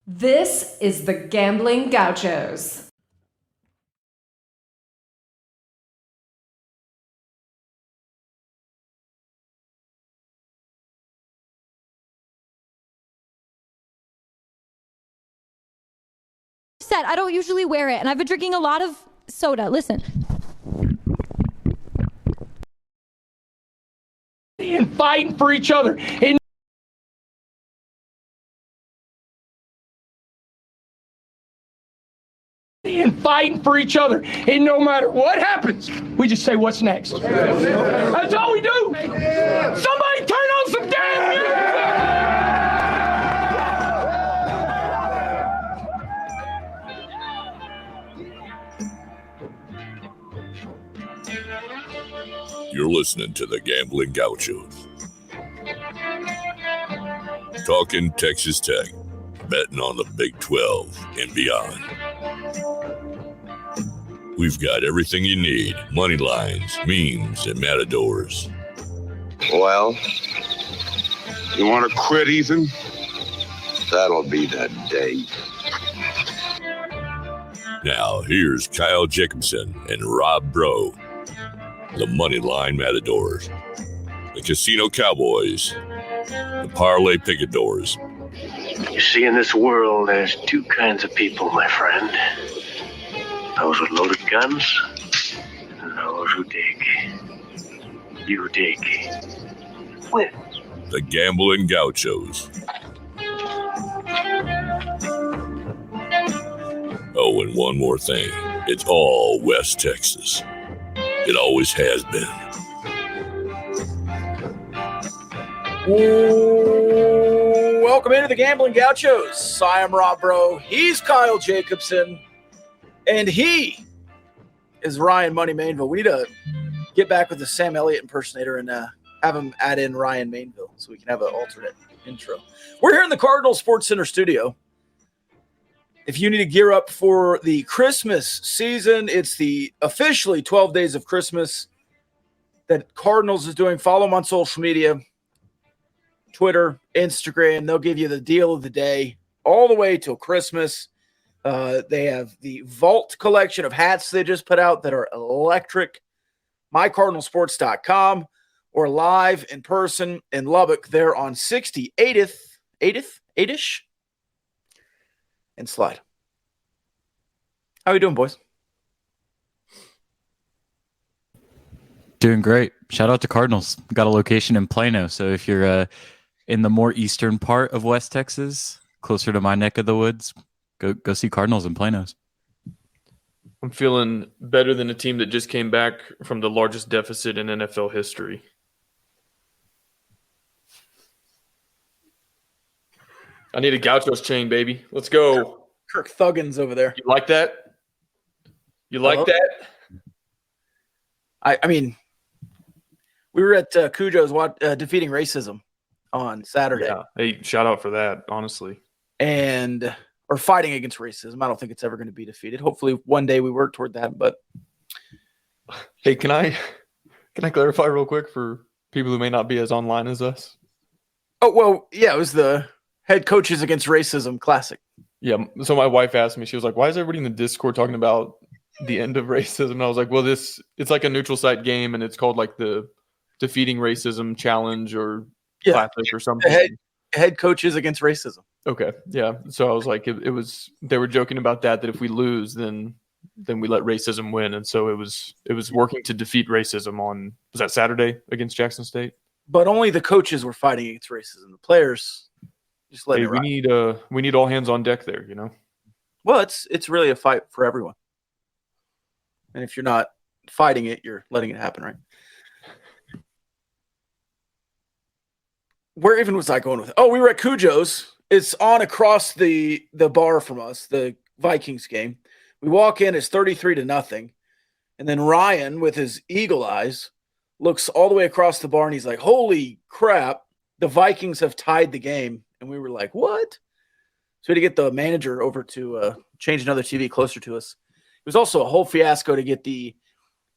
This is the Gambling Gauchos. I don't usually wear it, and I've been drinking a lot of soda. Listen. And fighting for each other. And fighting for each other. And no matter what happens, we just say, what's next? That's all we do. Somebody turn on some damn music! You're listening to the Gambling Gauchos. Talking Texas Tech, betting on the Big 12 and beyond. We've got everything you need, money lines, memes, and matadors. Well, you want to quit, Ethan? That'll be the day. Now, here's Kyle Jacobson and Rob Bro, the Moneyline Matadors, the Casino Cowboys, the Parlay Picadors. You see, in this world, there's two kinds of people, my friend. Those with loaded guns, and those who dig. You dig. Win. The Gambling Gauchos. Oh, and one more thing. It's all West Texas. It always has been. Welcome into the Gambling Gauchos. I am Rob Bro. He's Kyle Jacobson. And he is Ryan Money Mainville. We need to get back with the Sam Elliott impersonator and have him add in Ryan Mainville so we can have an alternate intro. We're here in the Cardinal Sports Center studio. If you need to gear up for the Christmas season, it's the officially 12 days of Christmas that Cardinals is doing. Follow them on social media, Twitter, Instagram. They'll give you the deal of the day all the way till Christmas. They have the Vault collection of hats they just put out that are electric. MyCardinalSports.com or live in person in Lubbock. They're on 8th-ish? And Slide. How are you doing, boys? Doing great. Shout out to Cardinals. Got a location in Plano, so if you're in the more eastern part of West Texas, closer to my neck of the woods, go see Cardinals in Plano's. I'm feeling better than a team that just came back from the largest deficit in NFL history. I need a Gauchos chain, baby. Let's go. Kirk Thuggins over there. You like that? You like that? I mean, we were at Cujo's defeating racism on Saturday. Yeah. Hey, shout out for that, honestly. Or fighting against racism. I don't think it's ever going to be defeated. Hopefully one day we work toward that. But hey, can I clarify real quick for people who may not be as online as us? Oh, well, yeah, it was the Head Coaches Against Racism Classic. Yeah. So my wife asked me, she was like, why is everybody in the Discord talking about the end of racism? And I was like, well, it's like a neutral site game, and it's called like the Defeating Racism Challenge or Classic or something. Head Coaches Against Racism. Okay. Yeah. So I was like, it was, they were joking about that if we lose, then we let racism win. And so it was working to defeat racism was that Saturday against Jackson State? But only the coaches were fighting against racism. The players just let it ride. We need all hands on deck there, you know? Well, it's really a fight for everyone. And if you're not fighting it, you're letting it happen, right? Where even was I going with it? Oh, we were at Cujo's. It's on across the bar from us, the Vikings game. We walk in, it's 33-0. And then Ryan, with his eagle eyes, looks all the way across the bar, and he's like, holy crap, the Vikings have tied the game. And we were like, what? So we had to get the manager over to change another TV closer to us. It was also a whole fiasco to get the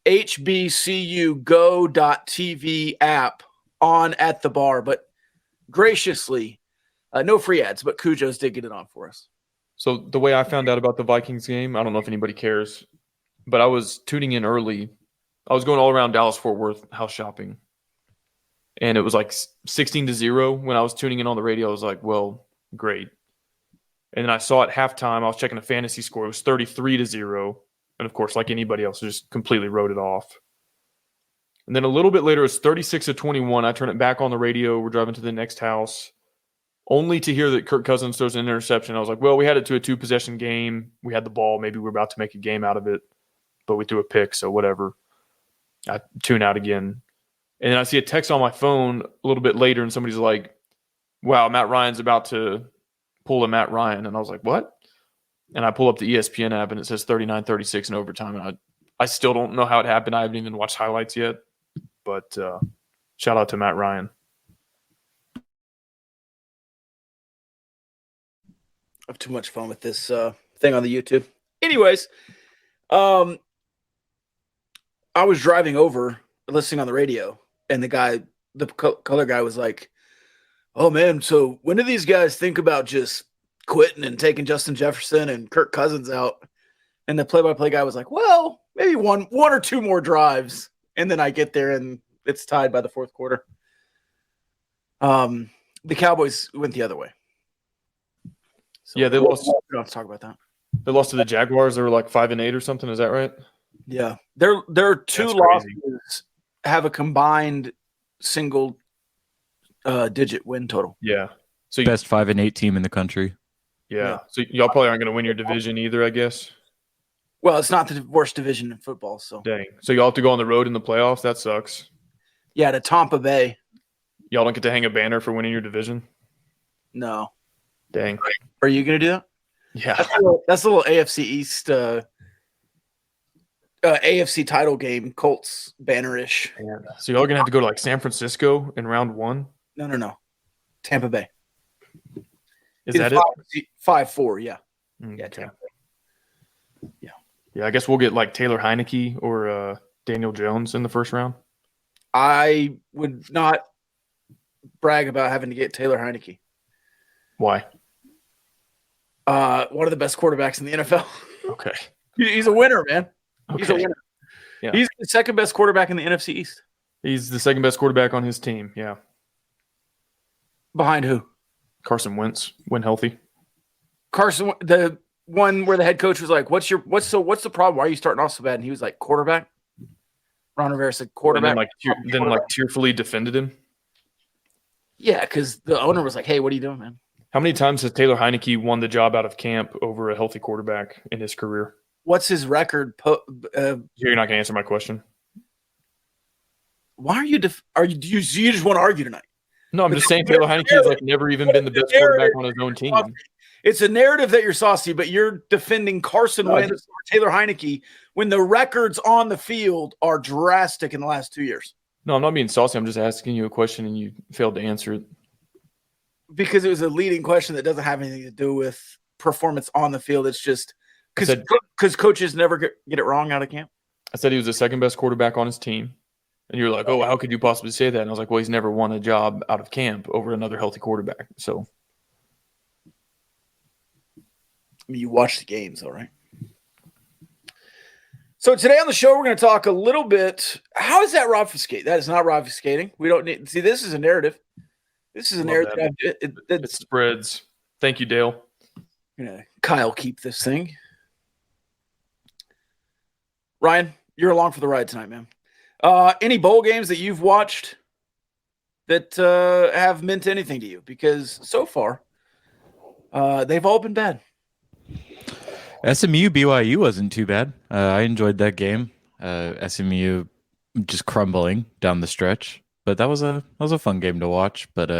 HBCUGo.TV app on at the bar, but graciously, no free ads, but Cujo's did get it on for us. So the way I found out about the Vikings game, I don't know if anybody cares, but I was tuning in early. I was going all around Dallas-Fort Worth house shopping, and it was like 16-0 when I was tuning in on the radio. I was like, well, great. And then I saw at halftime, I was checking a fantasy score. It was 33-0. And of course, like anybody else, I just completely wrote it off. And then a little bit later, it was 36-21. I turn it back on the radio. We're driving to the next house, only to hear that Kirk Cousins throws an interception. I was like, well, we had it to a 2-possession game. We had the ball. Maybe we're about to make a game out of it, but we threw a pick, so whatever. I tune out again. And then I see a text on my phone a little bit later, and somebody's like, wow, Matt Ryan's about to pull a Matt Ryan. And I was like, what? And I pull up the ESPN app, and it says 39-36 in overtime. And I still don't know how it happened. I haven't even watched highlights yet. But shout out to Matt Ryan. I have too much fun with this thing on the YouTube. Anyways, I was driving over, listening on the radio, and the color guy was like, oh, man, so when do these guys think about just quitting and taking Justin Jefferson and Kirk Cousins out? And the play-by-play guy was like, well, maybe one or two more drives. And then I get there, and it's tied by the fourth quarter. The Cowboys went the other way. So yeah, they lost. We don't have to talk about that. They lost to the Jaguars. They were like 5-8 or something. Is that right? Yeah. Their two losses have a combined single digit win total. Yeah. So Best 5-8 team in the country. Yeah. So y'all probably aren't going to win your division either, I guess. Well, it's not the worst division in football. So dang. So y'all have to go on the road in the playoffs? That sucks. Yeah, to Tampa Bay. Y'all don't get to hang a banner for winning your division? No. Dang. Are you going to do that? Yeah. That's a little AFC East AFC title game, Colts banner-ish. So y'all are going to have to go to like San Francisco in round one? No. Tampa Bay. Is that it? 5-4, yeah. Yeah, Tampa Bay. Yeah. Yeah, I guess we'll get like Taylor Heineke or Daniel Jones in the first round. I would not brag about having to get Taylor Heineke. Why? One of the best quarterbacks in the NFL. Okay. He's a winner, man. Okay. He's a winner. Yeah. He's the second best quarterback in the NFC East. He's the second best quarterback on his team. Yeah. Behind who? Carson Wentz, when healthy. Carson, the one where the head coach was like, "What's the problem? Why are you starting off so bad?" And he was like, "Quarterback." Ron Rivera said, "Quarterback." And then tearfully defended him. Yeah, because the owner was like, "Hey, what are you doing, man?" How many times has Taylor Heineke won the job out of camp over a healthy quarterback in his career? What's his record? You're not going to answer my question. Why are you? You just want to argue tonight? No, I'm just saying Taylor Heineke has like never even been the best quarterback on his own team. It's a narrative that you're saucy, but you're defending Carson Wentz or Taylor Heineke when the records on the field are drastic in the last 2 years. No, I'm not being saucy. I'm just asking you a question and you failed to answer it. Because it was a leading question that doesn't have anything to do with performance on the field. It's just because coaches never get it wrong out of camp. I said he was the second best quarterback on his team. And you were like, oh, how could you possibly say that? And I was like, well, he's never won a job out of camp over another healthy quarterback. So, I mean, you watch the games, all right? So today on the show, we're going to talk a little bit. How is that obfuscate? That is not obfuscating. We don't need – see, this is a narrative. This is a narrative. It spreads. Thank you, Dale. Kyle, keep this thing. Ryan, you're along for the ride tonight, man. Any bowl games that you've watched that have meant anything to you? Because so far, they've all been bad. SMU BYU wasn't too bad. I enjoyed that game. SMU just crumbling down the stretch, but that was a fun game to watch. But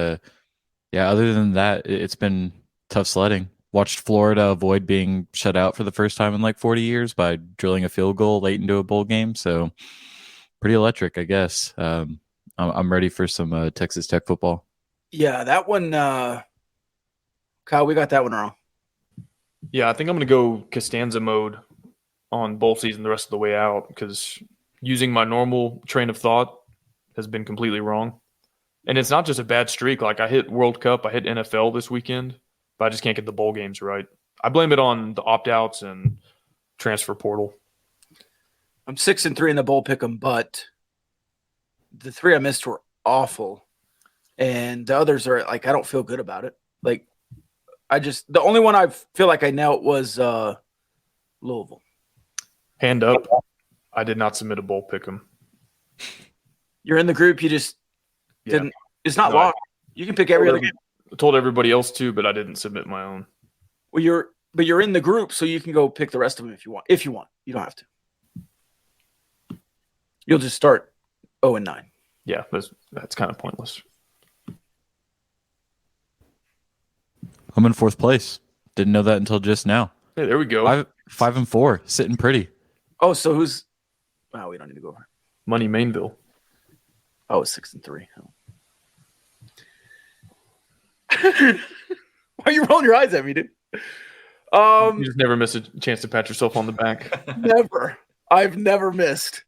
yeah, other than that, it's been tough sledding. Watched Florida avoid being shut out for the first time in like 40 years by drilling a field goal late into a bowl game. So pretty electric, I guess. I'm ready for some Texas Tech football. Yeah, that one, Kyle, we got that one wrong. Yeah, I think I'm going to go Costanza mode on bowl season the rest of the way out because using my normal train of thought has been completely wrong. And it's not just a bad streak. Like I hit World Cup, I hit NFL this weekend, but I just can't get the bowl games right. I blame it on the opt-outs and transfer portal. I'm 6-3 in the bowl pick'em, but the 3 I missed were awful, and the others are like I don't feel good about it. Like the only one I feel like I nailed was Louisville. Hand up, I did not submit a bowl pick'em. You're in the group. You just didn't. It's not locked. You can pick every other game. I told everybody else to, but I didn't submit my own. Well, you're in the group, so you can go pick the rest of them if you want. If you want, you don't have to. You'll just start 0-9. Yeah, that's kind of pointless. I'm in 4th place. Didn't know that until just now. Hey, there we go. 5-4, sitting pretty. Oh, so who's? Wow, we don't need to go over. Money Mainville. Oh, it's 6-3. Why are you rolling your eyes at me, dude? You just never miss a chance to pat yourself on the back. Never. I've never missed.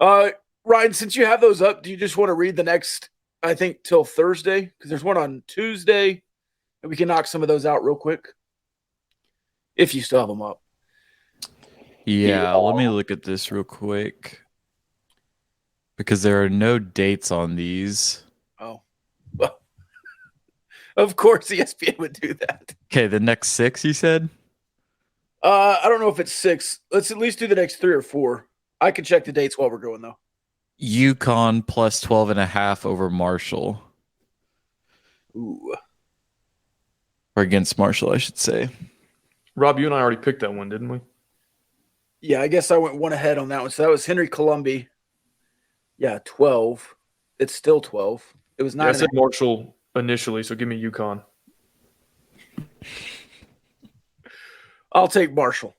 Ryan, since you have those up, do you just want to read the next, I think, till Thursday? Because there's one on Tuesday, and we can knock some of those out real quick. If you still have them up. Yeah, let me look at this real quick. Because there are no dates on these. Oh. Well, of course ESPN would do that. Okay, the next 6, you said? I don't know if it's 6. Let's at least do the next 3 or 4. I can check the dates while we're going, though. UConn plus 12.5 over Marshall. Ooh. Or against Marshall, I should say. Rob, you and I already picked that one, didn't we? Yeah, I guess I went one ahead on that one. So that was Henry Columbi. Yeah, 12. It's still 12. It was 9. I said Marshall initially, so give me UConn. I'll take Marshall.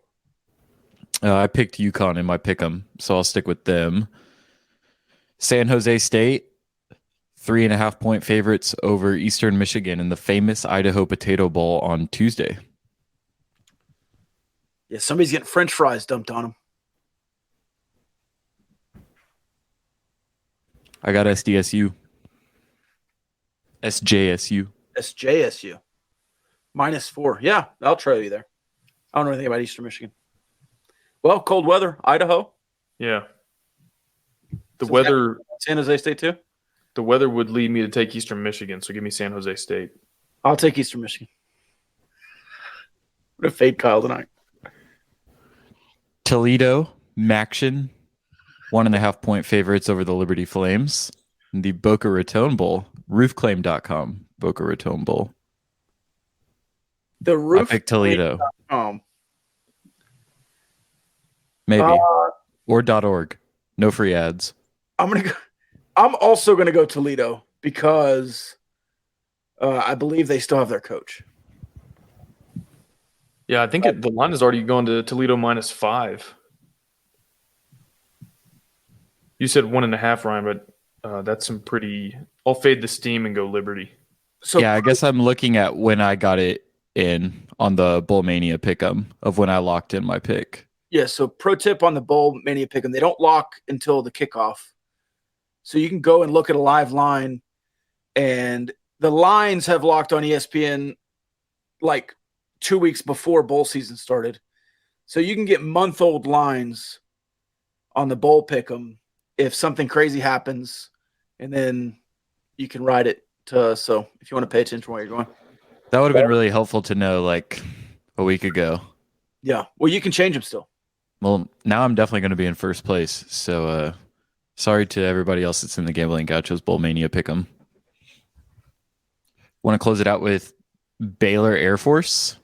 I picked UConn in my pick'em, so I'll stick with them. San Jose State, 3.5 point favorites over Eastern Michigan in the famous Idaho Potato Bowl on Tuesday. Yeah, somebody's getting French fries dumped on them. I got SDSU. SJSU. SJSU. -4. Yeah, I'll trail you there. I don't know anything about Eastern Michigan. Well, cold weather, Idaho. Yeah. The weather. San Jose State too? The weather would lead me to take Eastern Michigan, so give me San Jose State. I'll take Eastern Michigan. I'm going to fade Kyle tonight. Toledo, Maction, 1.5 point favorites over the Liberty Flames. The Boca Raton Bowl, roofclaim.com, Boca Raton Bowl. The roof. I picked Toledo. Maybe. Or .org. No free ads. I'm also going to go Toledo because I believe they still have their coach. Yeah, I think the line is already going to Toledo -5. You said 1.5, Ryan, but that's some pretty. I'll fade the steam and go Liberty. So yeah, I guess I'm looking at when I got it in on the Bowl Mania pick'em of when I locked in my pick. Yeah, so pro tip on the Bowl Mania pick'em, they don't lock until the kickoff. So you can go and look at a live line, and the lines have locked on ESPN like 2 weeks before bowl season started. So you can get month-old lines on the Bowl pick'em if something crazy happens, and then you can ride it to. So if you want to pay attention to where you're going. That would have been really helpful to know like a week ago. Yeah. Well, you can change them still. Well, now I'm definitely going to be in first place. So sorry to everybody else that's in the Gambling Gauchos Bowl Mania pick'em. Want to close it out with Baylor Air Force?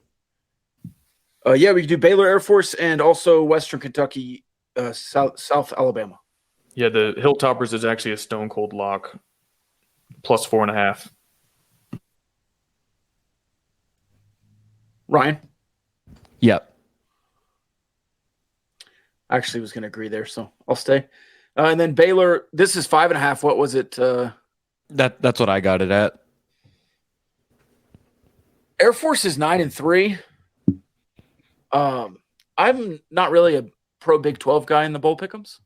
Yeah, we can do Baylor Air Force and also Western Kentucky, South Alabama. Yeah, the Hilltoppers is actually a stone cold lock, +4.5. Ryan? Yep. I actually was going to agree there, so I'll stay. And then Baylor, this is 5.5. What was it? That's what I got it at. Air Force is 9-3. I'm not really a pro Big 12 guy in the bowl pick'ems,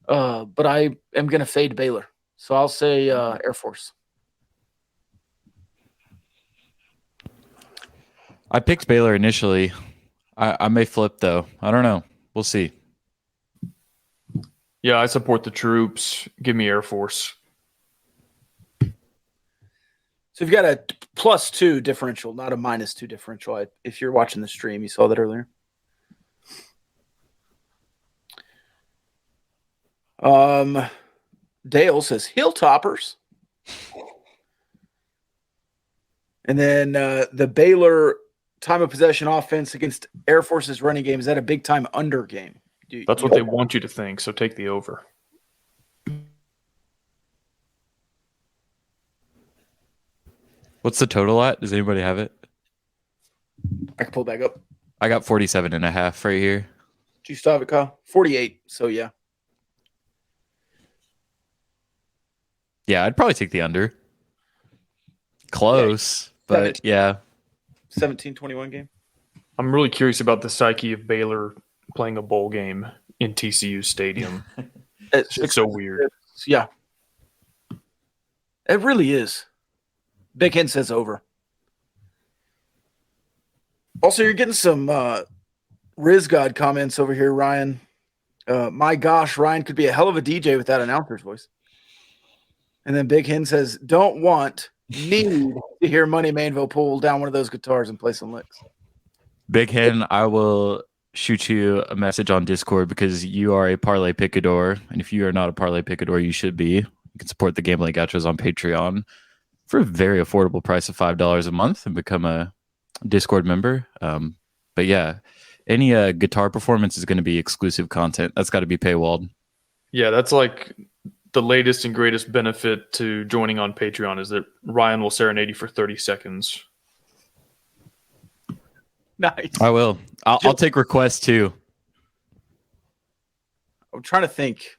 but I am going to fade Baylor. So I'll say Air Force. I picked Baylor initially. I may flip though. I don't know. We'll see. Yeah, I support the troops. Give me Air Force. So you've got a +2 differential, not a -2 differential. If you're watching the stream, you saw that earlier. Dale says Hilltoppers. And then the Baylor time of possession offense against Air Force's running game, is that a big time under game? That's what they want you to think, so take the over. What's the total at? Does anybody have it? I can pull it back up. I got 47.5 right here. Do you still have it, Kyle? 48. So, yeah. Yeah, I'd probably take the under. Close, but yeah. 17-21 game. I'm really curious about the psyche of Baylor playing a bowl game in TCU Stadium. It's so weird. Yeah. It really is. Big Hen says over. Also, you're getting some Riz God comments over here, Ryan. My gosh, Ryan could be a hell of a DJ with that announcer's voice. And then Big Hen says, need to hear Money Mainville pull down one of those guitars and play some licks. Big Hen, I will shoot you a message on Discord because you are a Parlay Picador. And if you are not a Parlay Picador, you should be. You can support the Gambling Gauchos on Patreon for a very affordable price of $5 a month and become a Discord member. But yeah, any guitar performance is going to be exclusive content. That's got to be paywalled. Yeah, that's like the latest and greatest benefit to joining on Patreon is that Ryan will serenade you for 30 seconds. Nice. I will. I'll take requests too. I'm trying to think.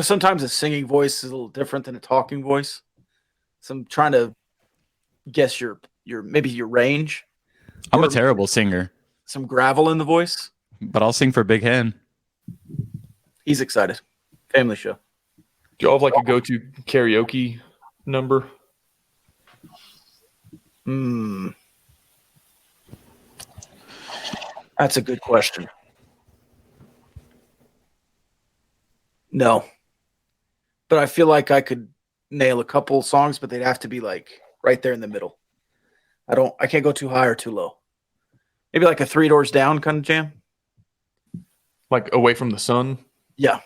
Sometimes a singing voice is a little different than a talking voice. So I'm trying to guess your maybe your range. I'm a terrible singer. Some gravel in the voice. But I'll sing for Big Hen. He's excited. Family show. Do you all have like a go-to karaoke number? That's a good question. No. But I feel like I could nail a couple songs, but they'd have to be like right there in the middle. I can't go too high or too low. Maybe like a Three Doors Down kind of jam. Like Away from the Sun? Yeah.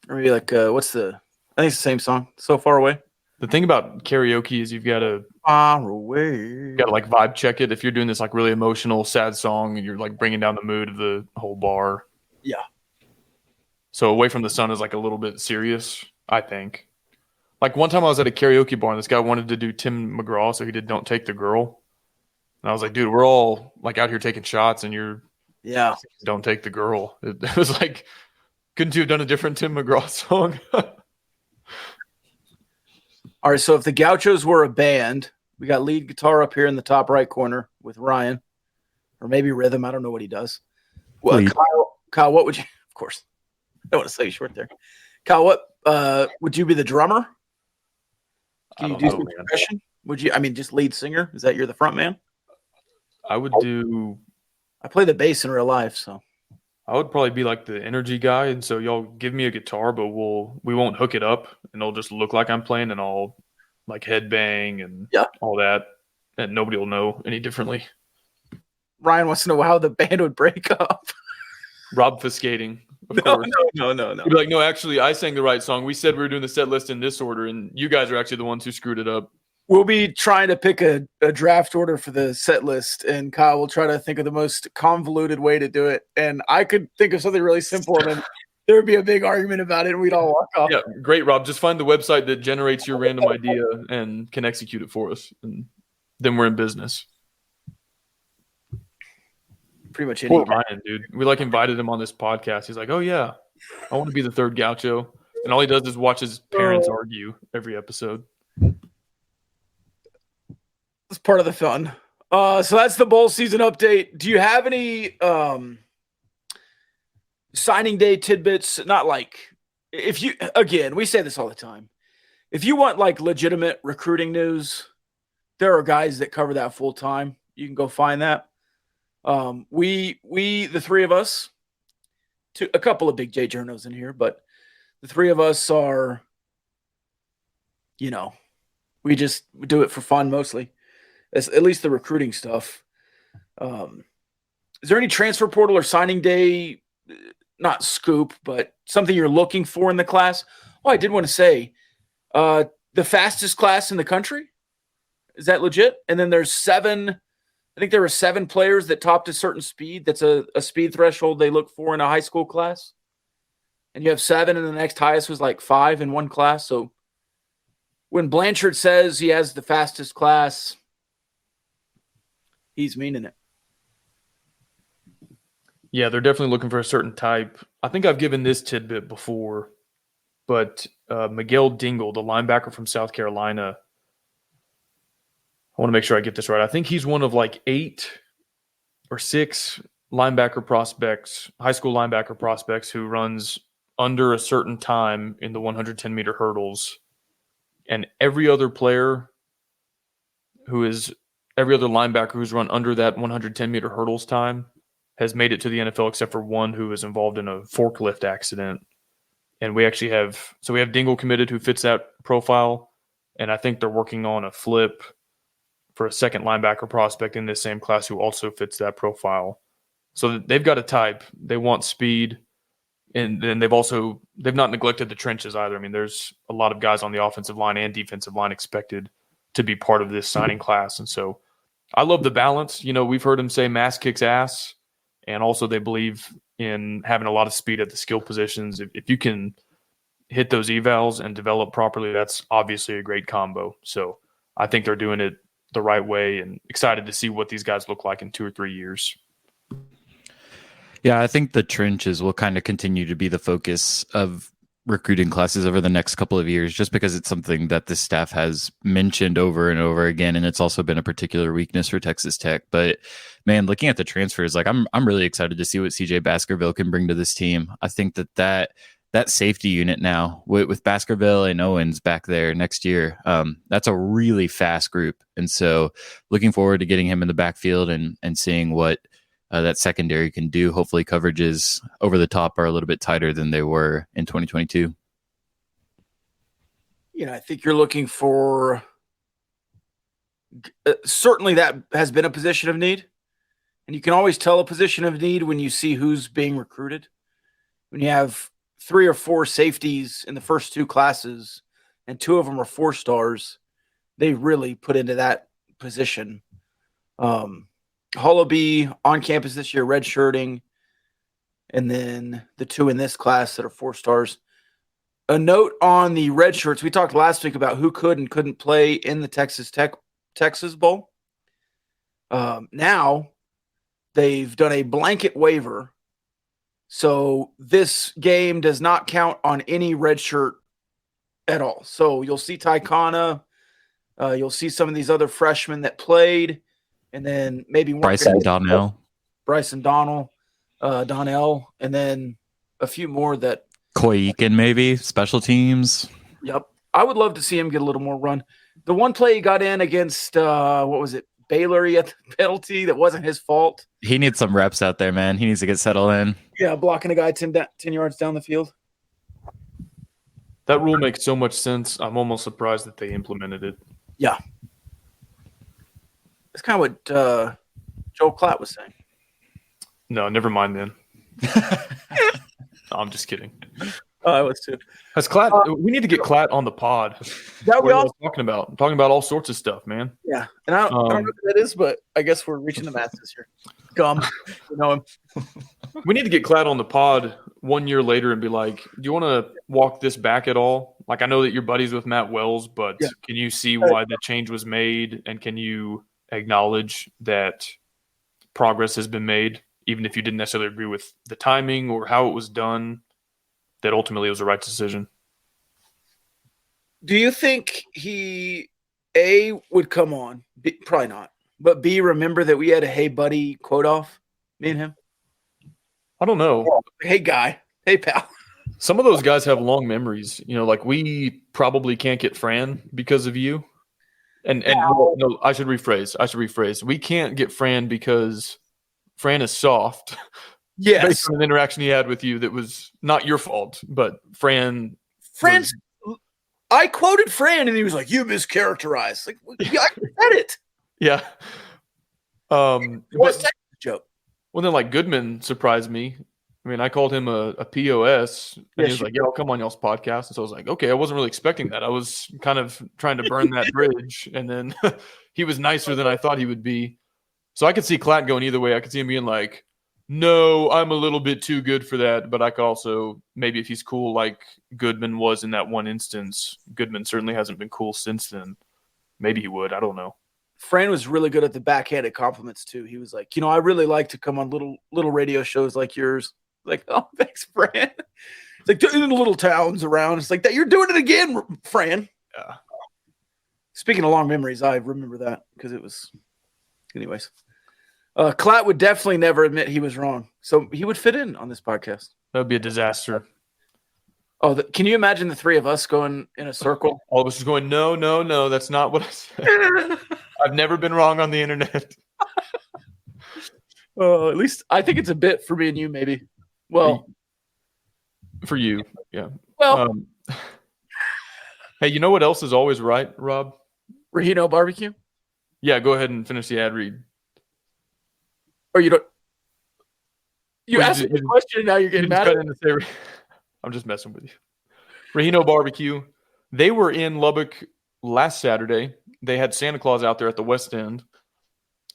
Or maybe like I think it's the same song. So Far Away. The thing about karaoke is you've got to like vibe check it. If you're doing this like really emotional, sad song and you're like bringing down the mood of the whole bar. Yeah. So Away from the Sun is like a little bit serious, I think. Like one time I was at a karaoke bar and this guy wanted to do Tim McGraw, so he did Don't Take the Girl. And I was like, dude, we're all like out here taking shots and you're Don't Take the Girl. It was like, couldn't you have done a different Tim McGraw song? All right, so if the Gauchos were a band, we got lead guitar up here in the top right corner with Ryan, or maybe rhythm. I don't know what he does. Well, Kyle, what would you? Of course, I don't want to say you short there. Kyle, what would you be the drummer? Can you do some percussion? Would you? I mean, just lead singer? Is that you're the front man? I would do. I play the bass in real life, so I would probably be like the energy guy, and so y'all give me a guitar, but we won't hook it up, and it'll just look like I'm playing, and I'll like headbang and all that, and nobody will know any differently. Ryan wants to know how the band would break up. Obfuscating, of course. No. He'd be like, no, actually, I sang the right song. We said we were doing the set list in this order, and you guys are actually the ones who screwed it up. We'll be trying to pick a draft order for the set list, and Kyle will try to think of the most convoluted way to do it. And I could think of something really simple, and then there would be a big argument about it, and we'd all walk off. Yeah, great, Rob. Just find the website that generates your random idea and can execute it for us, and then we're in business. Pretty much Poor Ryan, dude. We like invited him on this podcast. He's like, "Oh yeah, I want to be the third Gaucho," and all he does is watch his parents argue every episode. It's part of the fun. So that's the bowl season update. Do you have any signing day tidbits? Not like if you, again, we say this all the time. If you want like legitimate recruiting news, there are guys that cover that full time. You can go find that. We the three of us, a couple of big J journos in here, but the three of us are, we just do it for fun mostly. At least the recruiting stuff. Is there any transfer portal or signing day, not scoop, but something you're looking for in the class? Oh, I did want to say, the fastest class in the country. Is that legit? And then there's 7. I think there were 7 players that topped a certain speed. That's a speed threshold they look for in a high school class. And you have 7, and the next highest was like 5 in one class. So when Blanchard says he has the fastest class, he's meaning it. Yeah, they're definitely looking for a certain type. I think I've given this tidbit before, but Miguel Dingle, the linebacker from South Carolina, I want to make sure I get this right. I think he's one of like 8 or 6 linebacker prospects, high school linebacker prospects, who runs under a certain time in the 110-meter hurdles. And every other linebacker who's run under that 110-meter hurdles time has made it to the NFL, except for one who was involved in a forklift accident. And we actually have Dingle committed, who fits that profile. And I think they're working on a flip for a second linebacker prospect in this same class who also fits that profile. So they've got a type. They want speed. And then they've not neglected the trenches either. I mean, there's a lot of guys on the offensive line and defensive line expected to be part of this signing class. And so I love the balance. We've heard him say mass kicks ass. And also they believe in having a lot of speed at the skill positions. If you can hit those evals and develop properly, that's obviously a great combo. So I think they're doing it the right way, and excited to see what these guys look like in 2 or 3 years. Yeah, I think the trenches will kind of continue to be the focus of recruiting classes over the next couple of years, just because it's something that the staff has mentioned over and over again, and it's also been a particular weakness for Texas Tech. But man, looking at the transfers, like I'm really excited to see what CJ Baskerville can bring to this team. I think that safety unit now with Baskerville and Owens back there next year, that's a really fast group, and so looking forward to getting him in the backfield and seeing what that secondary can do. Hopefully coverages over the top are a little bit tighter than they were in 2022. I think you're looking for certainly that has been a position of need. And you can always tell a position of need when you see who's being recruited. When you have 3 or 4 safeties in the first 2 classes and 2 of them are 4 stars, they really put into that position. Hullaby on campus this year, redshirting, and then the 2 in this class that are 4 stars. A note on the red shirts. We talked last week about who could and couldn't play in the Texas Bowl. Now they've done a blanket waiver, so this game does not count on any red shirt at all. So you'll see Tykana, you'll see some of these other freshmen that played. And then maybe Bryson Donnell, Donnell, and then a few more that Koiken, maybe special teams. Yep. I would love to see him get a little more run. The one play he got in against, Baylor, he had the penalty that wasn't his fault. He needs some reps out there, man. He needs to get settled in. Yeah, blocking a guy 10 yards down the field. That rule makes so much sense. I'm almost surprised that they implemented it. Yeah. That's kind of what Joel Klatt was saying. No, never mind then. No, I'm just kidding. I was too. Has Klatt? We need to get Klatt on the pod. That we all talking about. I'm talking about all sorts of stuff, man. Yeah, and I don't know what that is, but I guess we're reaching the masses here. Gum, you know him. We need to get Klatt on the pod 1 year later and be like, "Do you want to walk this back at all? Like, I know that you're buddies with Matt Wells, but can you see why the change was made, and can you acknowledge that progress has been made, even if you didn't necessarily agree with the timing or how it was done, that ultimately it was the right decision?" Do you think he, A, would come on? B, probably not. But B, remember that we had a hey buddy quote off, me and him? I don't know. Hey guy. Hey pal. Some of those guys have long memories. Like we probably can't get Fran because of you. And no, I should rephrase. We can't get Fran because Fran is soft. Yes. Based on an interaction he had with you that was not your fault, but Fran's. I quoted Fran and he was like, "You mischaracterized." Like, yeah, I said it. Yeah. What's that joke? Well, then, like, Goodman surprised me. I mean, I called him a POS, and he was like, "Yeah, I'll come on y'all's podcast." And so I was like, "Okay, I wasn't really expecting that. I was kind of trying to burn that bridge." And then he was nicer than I thought he would be. So I could see Klatt going either way. I could see him being like, "No, I'm a little bit too good for that." But I could also, maybe if he's cool like Goodman was in that one instance, Goodman certainly hasn't been cool since then. Maybe he would. I don't know. Fran was really good at the backhanded compliments too. He was like, I really like to come on little radio shows like yours. Like, oh, thanks, Fran. It's like in the little towns around. It's like that. You're doing it again, Fran. Yeah. Speaking of long memories, I remember that because it was. Anyways, Klatt would definitely never admit he was wrong, so he would fit in on this podcast. That would be a disaster. Oh, can you imagine the three of us going in a circle? All of us is going, no, that's not what I said. I've never been wrong on the internet. At least I think it's a bit for me and you, maybe. Well, for you, yeah. Well, hey, you know what else is always right, Rob? Rahino barbecue? Yeah, go ahead and finish the ad read. Or you don't? You asked me the question, and now you're getting mad at me. I'm just messing with you. Rahino Barbecue. They were in Lubbock last Saturday. They had Santa Claus out there at the West End.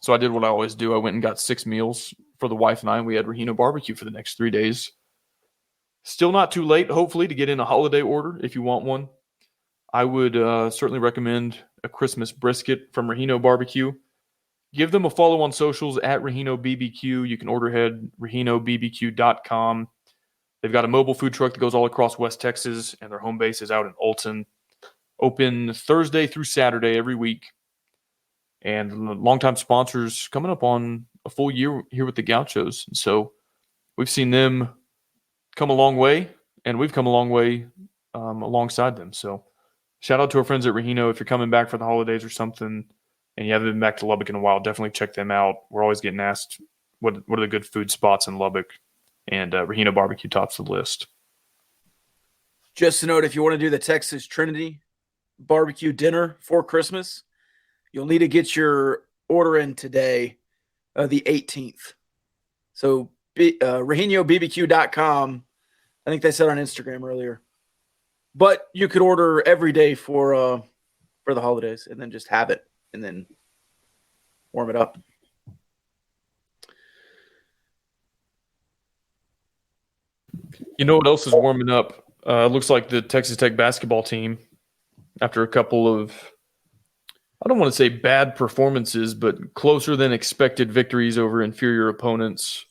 So I did what I always do. I went and got 6 meals for the wife and I. And we had Rahino Barbecue for the next 3 days. Still not too late, hopefully, to get in a holiday order if you want one. I would certainly recommend a Christmas brisket from Rahino Barbecue. Give them a follow on socials at Rahino BBQ. You can order ahead, RahinoBBQ.com. They've got a mobile food truck that goes all across West Texas, and their home base is out in Alton. Open Thursday through Saturday every week. And longtime sponsors coming up on a full year here with the Gauchos. So we've seen them come a long way, and we've come a long way alongside them. So shout out to our friends at Rahino. If you're coming back for the holidays or something and you haven't been back to Lubbock in a while, definitely check them out. We're always getting asked what are the good food spots in Lubbock, and Rahino Barbecue tops the list. Just a note, if you want to do the Texas Trinity barbecue dinner for Christmas, you'll need to get your order in today, the 18th. So RahinoBBQ.com. I think they said on Instagram earlier. But you could order every day for the holidays and then just have it and then warm it up. You know what else is warming up? Looks like the Texas Tech basketball team, after a couple of, I don't want to say bad performances, but closer than expected victories over inferior opponents.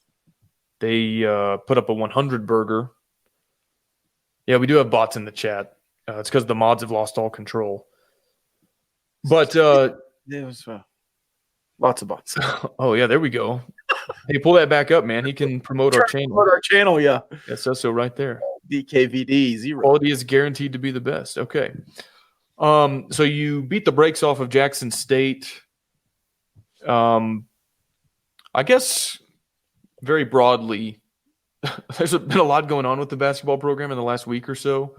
They put up a 100 burger. Yeah, we do have bots in the chat. It's because the mods have lost all control. But there was lots of bots. Oh yeah, there we go. Hey, pull that back up, man. He can promote our channel. Promote our channel, yeah. It says so right there. DKVD 0. Quality is guaranteed to be the best. Okay. So you beat the brakes off of Jackson State. I guess very broadly, there's been a lot going on with the basketball program in the last week or so.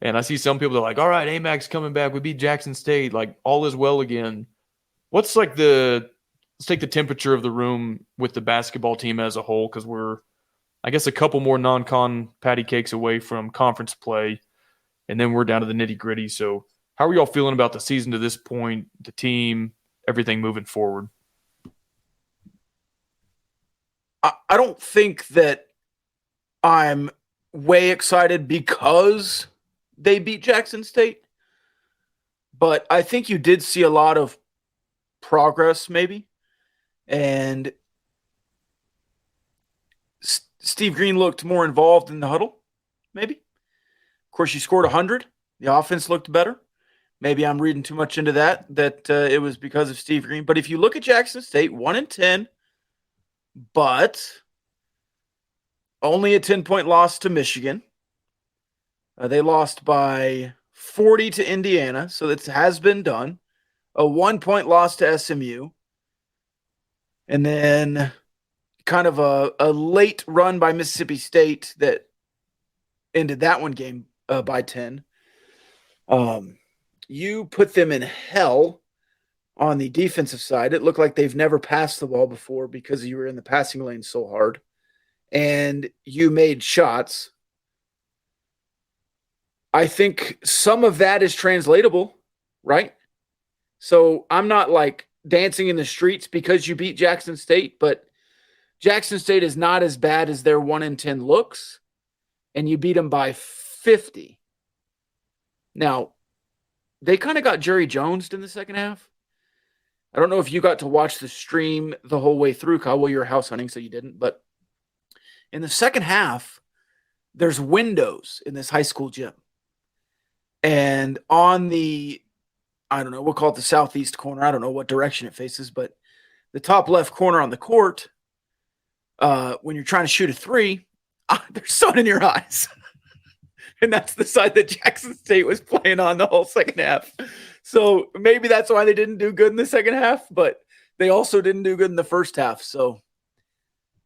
And I see some people that are like, all right, AMAC's coming back. We beat Jackson State. Like, all is well again. What's like let's take the temperature of the room with the basketball team as a whole, because we're, I guess, a couple more non-con patty cakes away from conference play, and then we're down to the nitty-gritty. So how are y'all feeling about the season to this point, the team, everything moving forward? I don't think that I'm way excited because they beat Jackson State, but I think you did see a lot of progress maybe. And Steve Green looked more involved in the huddle, maybe. Of course, you scored 100. The offense looked better. Maybe I'm reading too much into that it was because of Steve Green. But if you look at Jackson State, 1-10, but only a 10-point loss to Michigan. They lost by 40 to Indiana, so that has been done. a 1-point loss to SMU, and then kind of a late run by Mississippi State that ended that one game by 10. You put them in hell on the defensive side. It looked like they've never passed the ball before because you were in the passing lane so hard. And you made shots. I think some of that is translatable, right? So I'm not like dancing in the streets because you beat Jackson State, but Jackson State is not as bad as their 1-10 looks, and you beat them by 50. Now, they kind of got Jerry Jonesed in the second half. I don't know if you got to watch the stream the whole way through, Kyle. Well, you were house hunting, so you didn't. But in the second half, there's windows in this high school gym. And on the, I don't know, we'll call it the southeast corner. I don't know what direction it faces, but the top left corner on the court, when you're trying to shoot a three, there's sun in your eyes. And that's the side that Jackson State was playing on the whole second half. So maybe that's why they didn't do good in the second half, but they also didn't do good in the first half. So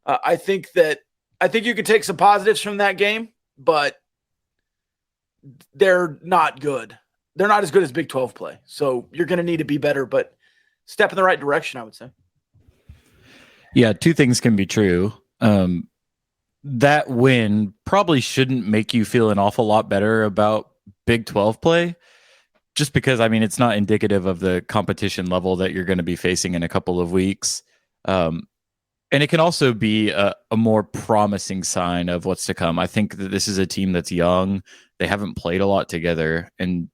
I think you can take some positives from that game, but they're not good. They're not as good as Big 12 play. So you're going to need to be better, but step in the right direction, I would say. Yeah, two things can be true. That win probably shouldn't make you feel an awful lot better about Big 12 play, just because, I mean, it's not indicative of the competition level that you're going to be facing in a couple of weeks. And it can also be a more promising sign of what's to come. I think that this is a team that's young. They haven't played a lot together. And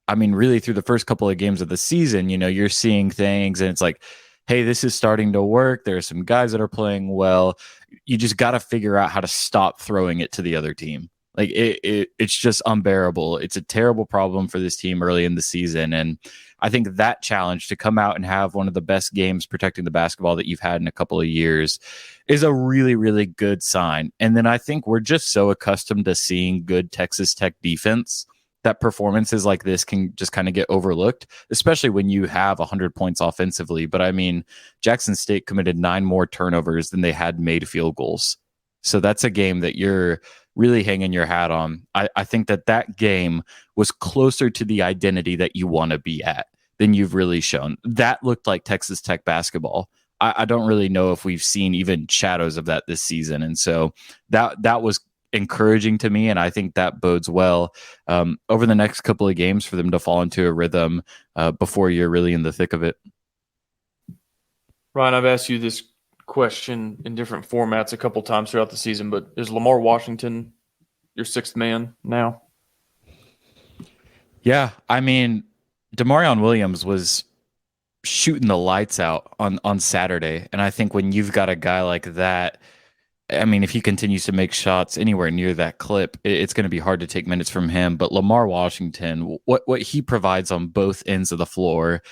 I mean, really through the first couple of games of the season, you're seeing things and it's like, hey, this is starting to work. There are some guys that are playing well. You just got to figure out how to stop throwing it to the other team. Like it's just unbearable. It's a terrible problem for this team early in the season. And I think that challenge to come out and have one of the best games protecting the basketball that you've had in a couple of years is a really, really good sign. And then I think we're just so accustomed to seeing good Texas Tech defense that performances like this can just kind of get overlooked, especially when you have 100 points offensively. But I mean, Jackson State committed 9 more turnovers than they had made field goals. So that's a game that you're really hanging your hat on. I think that game was closer to the identity that you want to be at than you've really shown. That looked like Texas Tech basketball. I don't really know if we've seen even shadows of that this season. And so that was encouraging to me, and I think that bodes well over the next couple of games for them to fall into a rhythm before you're really in the thick of it. Ryan, I've asked you this question in different formats a couple times throughout the season, but is Lamar Washington your sixth man now? Yeah, I mean, Demarion Williams was shooting the lights out on Saturday, and I think when you've got a guy like that, I mean, if he continues to make shots anywhere near that clip, it's going to be hard to take minutes from him. But Lamar Washington, what he provides on both ends of the floor,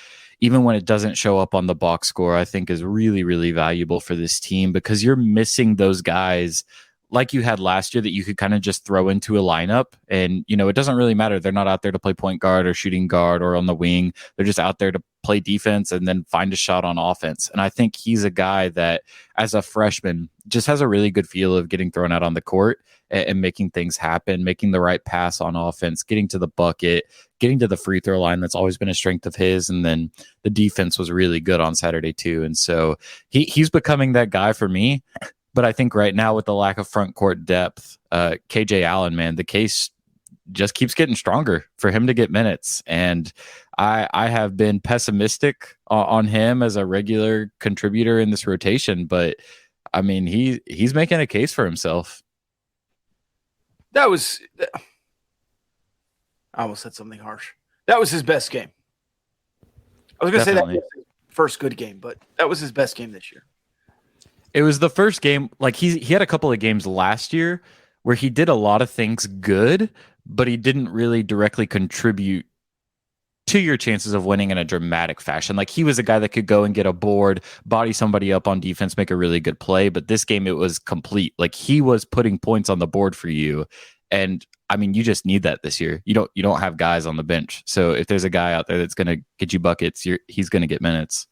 even when it doesn't show up on the box score, I think is really, really valuable for this team because you're missing those guys like you had last year that you could kind of just throw into a lineup. And, it doesn't really matter. They're not out there to play point guard or shooting guard or on the wing. They're just out there to play defense and then find a shot on offense. And I think he's a guy that, as a freshman, just has a really good feel of getting thrown out on the court and making things happen, making the right pass on offense, getting to the bucket, getting to the free throw line. That's always been a strength of his. And then the defense was really good on Saturday too. And so he's becoming that guy for me. But I think right now with the lack of front court depth, KJ Allen, man, the case just keeps getting stronger for him to get minutes. And I have been pessimistic on him as a regular contributor in this rotation, but I mean, he's making a case for himself. I almost said something harsh. That was his best game. I was going to say that was his first good game, but that was his best game this year. It was the first game, like he had a couple of games last year where he did a lot of things good, but he didn't really directly contribute to your chances of winning in a dramatic fashion. Like he was a guy that could go and get a board, body somebody up on defense, make a really good play. But this game, it was complete. Like he was putting points on the board for you. And I mean, you just need that this year. You don't have guys on the bench. So if there's a guy out there that's going to get you buckets, he's going to get minutes.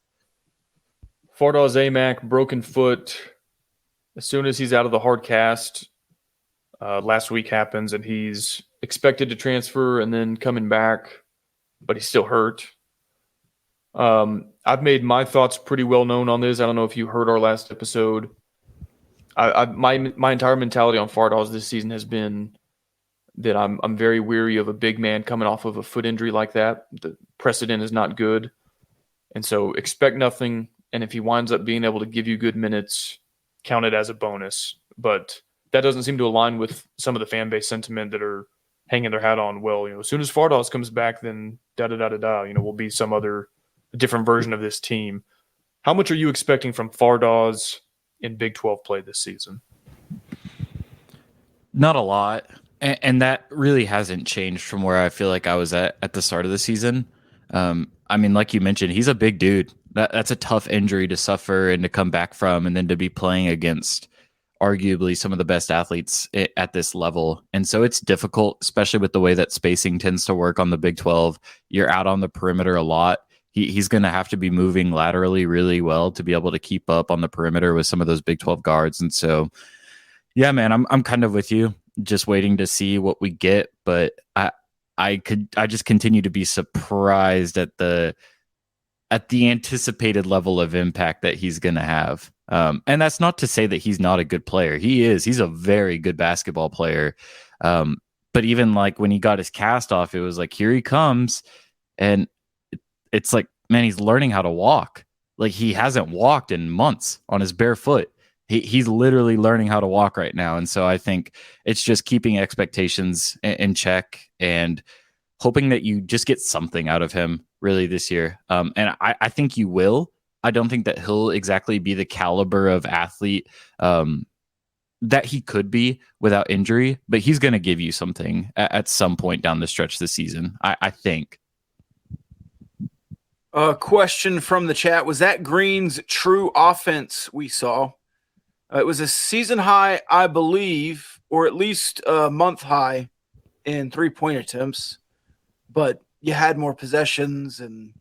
Fardaws Amac, broken foot. As soon as he's out of the hard cast, last week happens and he's expected to transfer and then coming back, but he's still hurt. I've made my thoughts pretty well known on this. I don't know if you heard our last episode. My entire mentality on Fardaws this season has been that I'm very weary of a big man coming off of a foot injury like that. The precedent is not good. And so expect nothing. And if he winds up being able to give you good minutes, count it as a bonus. But that doesn't seem to align with some of the fan base sentiment that are hanging their hat on, well, as soon as Fardaws comes back, then da-da-da-da-da, we'll be some other different version of this team. How much are you expecting from Fardaws in Big 12 play this season? Not a lot. And that really hasn't changed from where I feel like I was at the start of the season. I mean, like you mentioned, he's a big dude. That's a tough injury to suffer and to come back from, and then to be playing against arguably some of the best athletes at this level. And so it's difficult, especially with the way that spacing tends to work on the Big 12. You're out on the perimeter a lot. He's going to have to be moving laterally really well to be able to keep up on the perimeter with some of those Big 12 guards. And so, yeah, man, I'm kind of with you, just waiting to see what we get. But I just continue to be surprised at the anticipated level of impact that he's going to have. And that's not to say that he's not a good player. He is. He's a very good basketball player. But even like when he got his cast off, it was like, here he comes. And it's like, man, he's learning how to walk. Like, he hasn't walked in months on his bare foot. He's literally learning how to walk right now. And so I think it's just keeping expectations in check and hoping that you just get something out of him really this year. And I think you will. I don't think that he'll exactly be the caliber of athlete that he could be without injury, but he's going to give you something at some point down the stretch this season, I think. A question from the chat. Was that Green's true offense we saw? It was a season high, I believe, or at least a month high in 3-point attempts, but you had more possessions and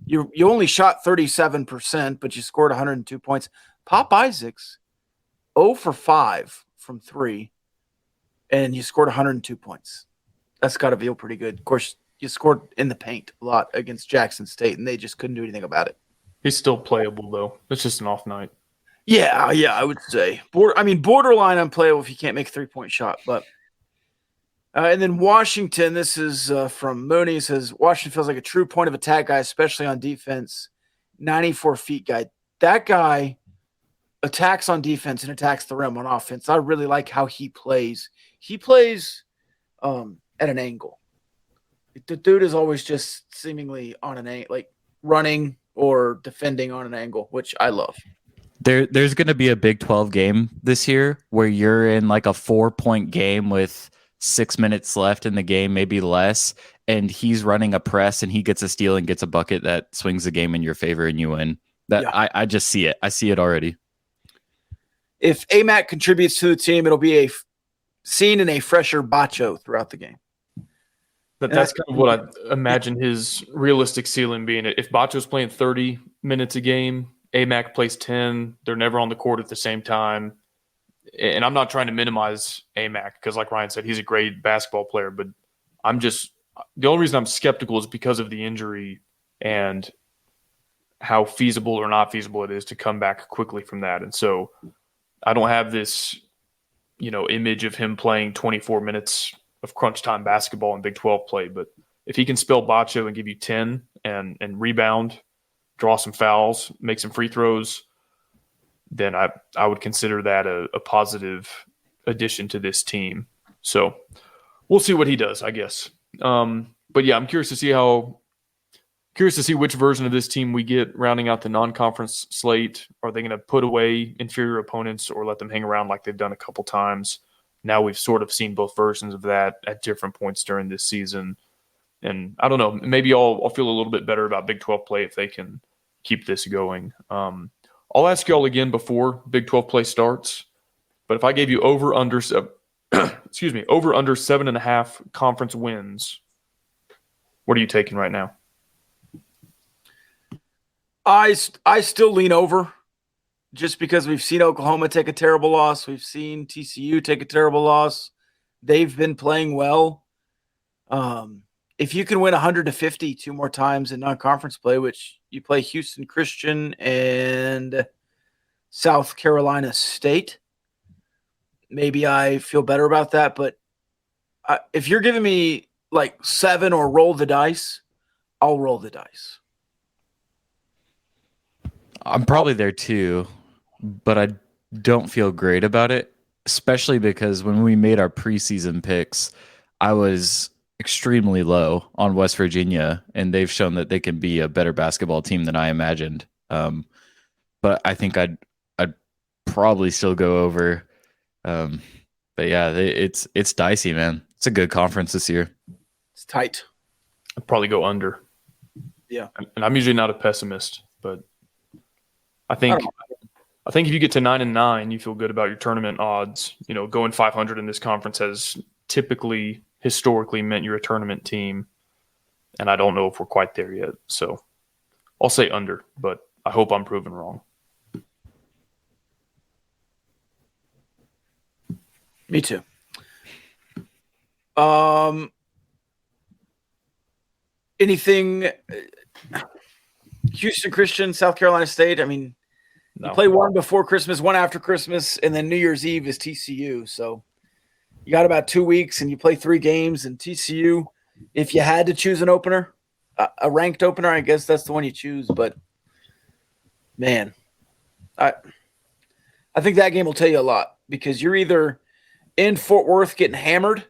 you only shot 37%, but you scored 102 points. Pop Isaacs, 0 for 5 from 3, and you scored 102 points. That's got to feel pretty good. Of course, you scored in the paint a lot against Jackson State, and they just couldn't do anything about it. He's still playable, though. It's just an off night. Yeah, I would say. Borderline unplayable if you can't make a 3-point shot. But and then Washington, this is from Mooney, says, Washington feels like a true point of attack guy, especially on defense. 94 feet guy. That guy attacks on defense and attacks the rim on offense. I really like how he plays. He plays at an angle. The dude is always just seemingly on an angle, like running or defending on an angle, which I love. There's going to be a Big 12 game this year where you're in like a 4-point game with 6 minutes left in the game, maybe less, and he's running a press and he gets a steal and gets a bucket that swings the game in your favor and you win. I just see it. I see it already. If AMAC contributes to the team, it'll be seen in a fresher Bacho throughout the game. That's kind of what I imagine his realistic ceiling being. If Bacho's playing 30 minutes a game, AMAC plays 10, they're never on the court at the same time. And I'm not trying to minimize AMAC because, like Ryan said, he's a great basketball player. But the only reason I'm skeptical is because of the injury and how feasible or not feasible it is to come back quickly from that. And so I don't have this, image of him playing 24 minutes of crunch time basketball in Big 12 play. But if he can spell Bacho and give you 10 and rebound, draw some fouls, make some free throws, then I would consider that a positive addition to this team. So we'll see what he does, I guess. But yeah, I'm curious to see which version of this team we get rounding out the non-conference slate. Are they going to put away inferior opponents or let them hang around like they've done a couple times? Now we've sort of seen both versions of that at different points during this season. And I don't know, maybe I'll feel a little bit better about Big 12 play if they can keep this going. I'll ask y'all again before Big 12 play starts, but if I gave you over under, excuse me, over under 7.5 conference wins. What are you taking right now? I still lean over just because we've seen Oklahoma take a terrible loss. We've seen TCU take a terrible loss. They've been playing well. If you can win 100-50 two more times in non-conference play, which you play Houston Christian and South Carolina State, maybe I feel better about that. But if you're giving me like 7 or roll the dice, I'll roll the dice. I'm probably there too, but I don't feel great about it, especially because when we made our preseason picks, I was extremely low on West Virginia, and they've shown that they can be a better basketball team than I imagined. But I think I'd probably still go over. But yeah, it's dicey, man. It's a good conference this year. It's tight. I'd probably go under. Yeah. And I'm usually not a pessimist, but I think if you get to 9-9, you feel good about your tournament odds. You know, going 500 in this conference has typically, historically meant you're a tournament team, and I don't know if we're quite there yet. So I'll say under, but I hope I'm proven wrong. Me too. Anything Houston Christian, South Carolina State? I mean, you play one before Christmas, one after Christmas, and then New Year's Eve is TCU. So you got about 2 weeks, and you play 3 games. And TCU, if you had to choose an opener, a ranked opener, I guess that's the one you choose. But man, I think that game will tell you a lot, because you're either in Fort Worth getting hammered,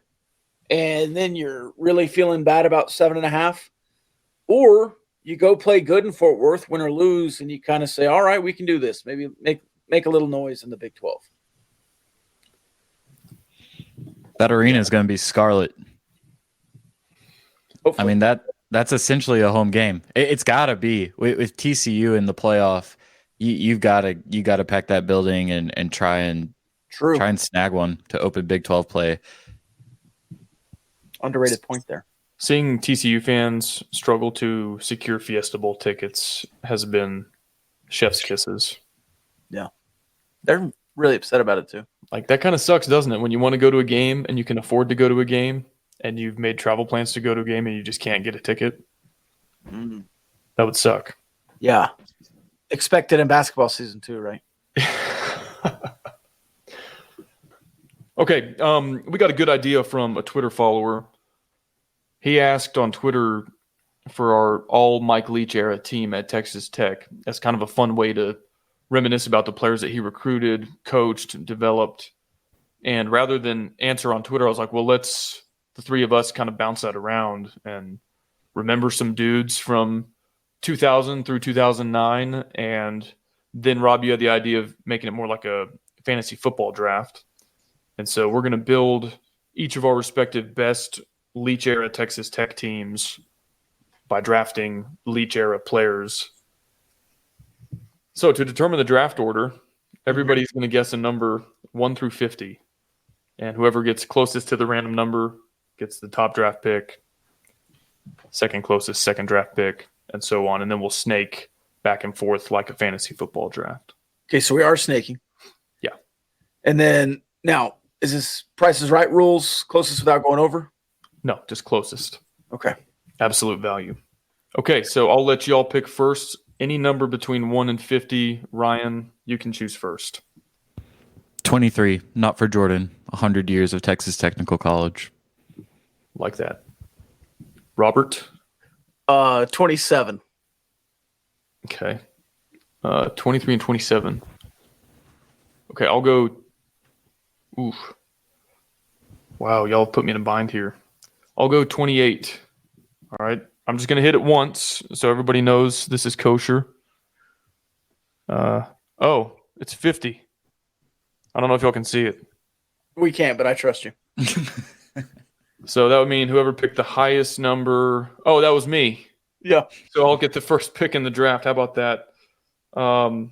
and then you're really feeling bad about 7.5, or you go play good in Fort Worth, win or lose, and you kind of say, all right, we can do this. Maybe make a little noise in the Big 12. That arena is going to be scarlet. Hopefully. I mean, that's essentially a home game. It's got to be with TCU in the playoff. You've got to pack that building and try and snag one to open Big 12 play. Underrated point there. Seeing TCU fans struggle to secure Fiesta Bowl tickets has been chef's kisses. Yeah. They're really upset about it too. Like, that kind of sucks, doesn't it? When you want to go to a game and you can afford to go to a game, and you've made travel plans to go to a game and you just can't get a ticket. Mm. That would suck. Yeah. Expected in basketball season too, right? Okay, we got a good idea from a Twitter follower. He asked on Twitter for our all Mike Leach era team at Texas Tech. That's kind of a fun way to reminisce about the players that he recruited, coached, developed. And rather than answer on Twitter, I was like, well, let's the three of us kind of bounce that around and remember some dudes from 2000 through 2009. And then, Rob, you had the idea of making it more like a fantasy football draft. And so we're going to build each of our respective best Leach-era Texas Tech teams by drafting Leach-era players. So to determine the draft order, everybody's going to guess a number 1 through 50. And whoever gets closest to the random number gets the top draft pick, second closest, second draft pick, and so on. And then we'll snake back and forth like a fantasy football draft. Okay, so we are snaking. Yeah. And then now, is this Price is Right rules, closest without going over? No, just closest. Okay. Absolute value. Okay, so I'll let you all pick first. Any number between 1 and 50. Ryan, you can choose first. 23, not for Jordan. 100 years of Texas Technical College. Like that. Robert? 27. Okay. 23 and 27. Okay, I'll go. Oof. Wow, y'all put me in a bind here. I'll go 28. All right. I'm just going to hit it once so everybody knows this is kosher. It's 50. I don't know if y'all can see it. We can't, but I trust you. So that would mean whoever picked the highest number. Oh, that was me. Yeah. So I'll get the first pick in the draft. How about that? Rob,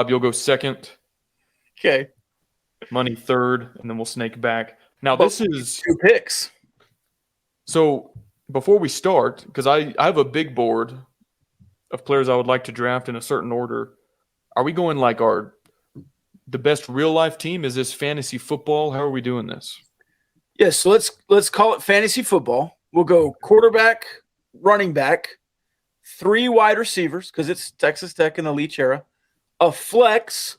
you'll go second. Okay. Money third, and then we'll snake back. Now, this is 2 picks. So before we start, because I have a big board of players I would like to draft in a certain order. Are we going like the best real life team? Is this fantasy football? How are we doing this? Yes, so let's call it fantasy football. We'll go quarterback, running back, 3 wide receivers because it's Texas Tech in the Leach era, a flex.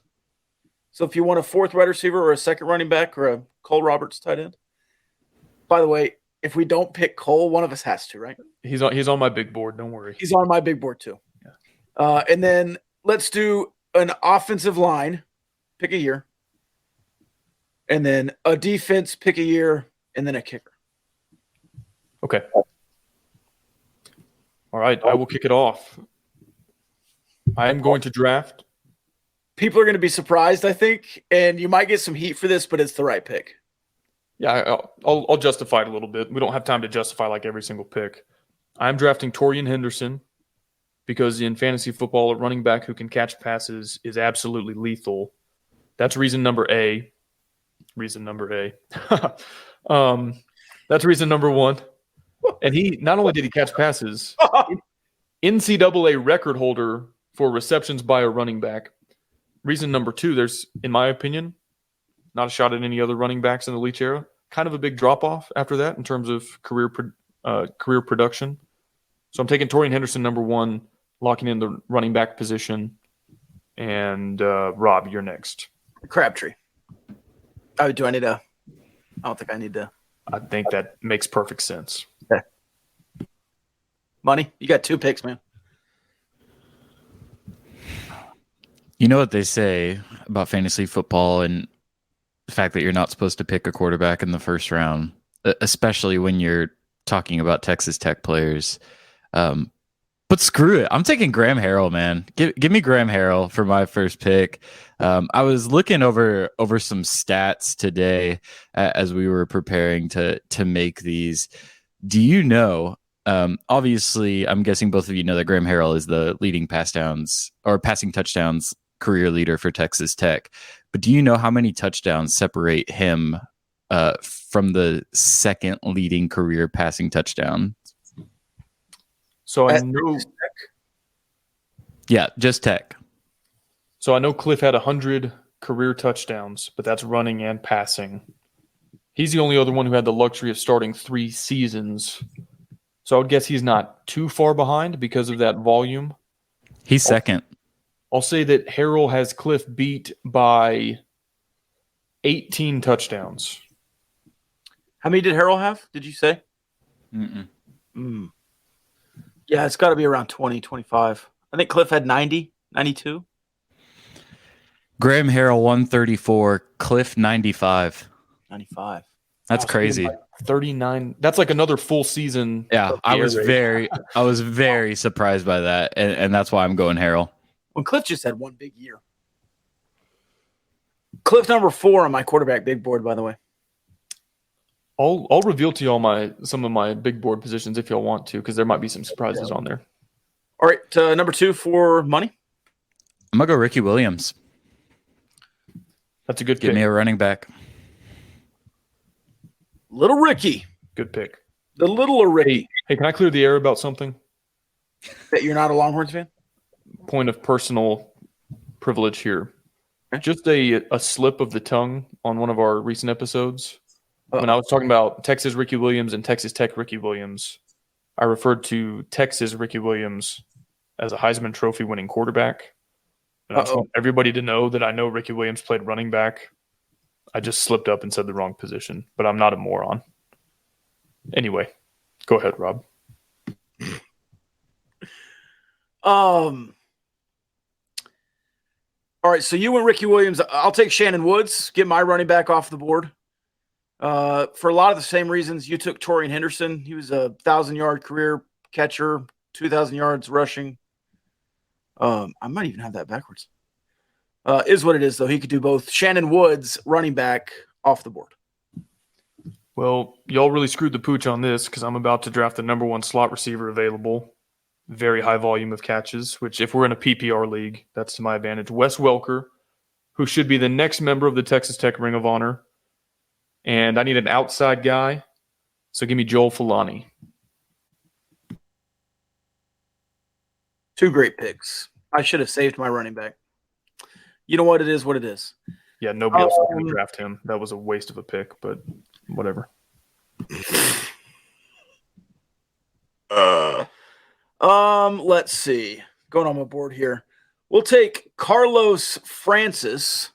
So if you want a 4th wide receiver or a 2nd running back or a Cole Roberts tight end. By the way, if we don't pick Cole, one of us has to, right? He's on my big board. Don't worry. He's on my big board too. Yeah. And then let's do an offensive line, pick a year, and then a defense, pick a year, and then a kicker. Okay. All right, I will kick it off. I am going to draft. People are going to be surprised, I think, and you might get some heat for this, but it's the right pick. Yeah, I'll justify it a little bit. We don't have time to justify like every single pick. I'm drafting Torian Henderson because in fantasy football, a running back who can catch passes is absolutely lethal. That's reason number A. That's reason number 1. And he not only did he catch passes, NCAA record holder for receptions by a running back. Reason number 2, there's, in my opinion, not a shot at any other running backs in the Leach era. Kind of a big drop-off after that in terms of career production. So I'm taking Torian Henderson, number 1, locking in the running back position. And Rob, you're next. Crabtree. Oh, do I need to? I don't think I need to. I think that makes perfect sense. Okay. Money, you got 2 picks, man. You know what they say about fantasy football and the fact that you're not supposed to pick a quarterback in the first round, especially when you're talking about Texas Tech players. But screw it. I'm taking Graham Harrell, man. Give me Graham Harrell for my first pick. I was looking over some stats today as we were preparing to make these. Do you know, obviously, I'm guessing both of you know that Graham Harrell is the leading passing touchdowns career leader for Texas Tech. But do you know how many touchdowns separate him from the second leading career passing touchdown? So I know. Yeah, just Tech. So I know Cliff had 100 career touchdowns, but that's running and passing. He's the only other one who had the luxury of starting 3 seasons. So I would guess he's not too far behind because of that volume. He's second. I'll say that Harrell has Cliff beat by 18 touchdowns. How many did Harrell have, did you say? Yeah, it's got to be around 20, 25. I think Cliff had 90, 92. Graham Harrell 134, Cliff 95. 95. That's crazy. 39. That's like another full season. Yeah, I was very surprised by that, and that's why I'm going Harrell. Well, Cliff just had one big year. Cliff number 4 on my quarterback big board, by the way. I'll reveal to y'all some of my big board positions if y'all want to, because there might be some surprises on there. All right, number 2 for money. I'm gonna go Ricky Williams. That's a good pick. Give me a running back. Little Ricky. Good pick. The little Ricky. Hey, can I clear the air about something? That you're not a Longhorns fan? Point of personal privilege here. Just a slip of the tongue on one of our recent episodes. When I was talking about Texas Ricky Williams and Texas Tech Ricky Williams, I referred to Texas Ricky Williams as a Heisman Trophy winning quarterback. And I just want everybody to know that I know Ricky Williams played running back. I just slipped up and said the wrong position, but I'm not a moron. Anyway, go ahead, Rob. All right, so you went Ricky Williams. I'll take Shannon Woods, get my running back off the board. For a lot of the same reasons, you took Torian Henderson. He was a 1,000-yard career catcher, 2,000 yards rushing. I might even have that backwards. Is what it is, though. He could do both. Shannon Woods, running back, off the board. Well, y'all really screwed the pooch on this because I'm about to draft the number 1 slot receiver available. Very high volume of catches, which if we're in a PPR league, that's to my advantage. Wes Welker, who should be the next member of the Texas Tech Ring of Honor. And I need an outside guy. So give me Joel Fulani. 2 great picks. I should have saved my running back. You know what? It is what it is. Yeah, nobody else was going to draft him. That was a waste of a pick, but whatever. Let's see. Going on my board here. We'll take Carlos Francis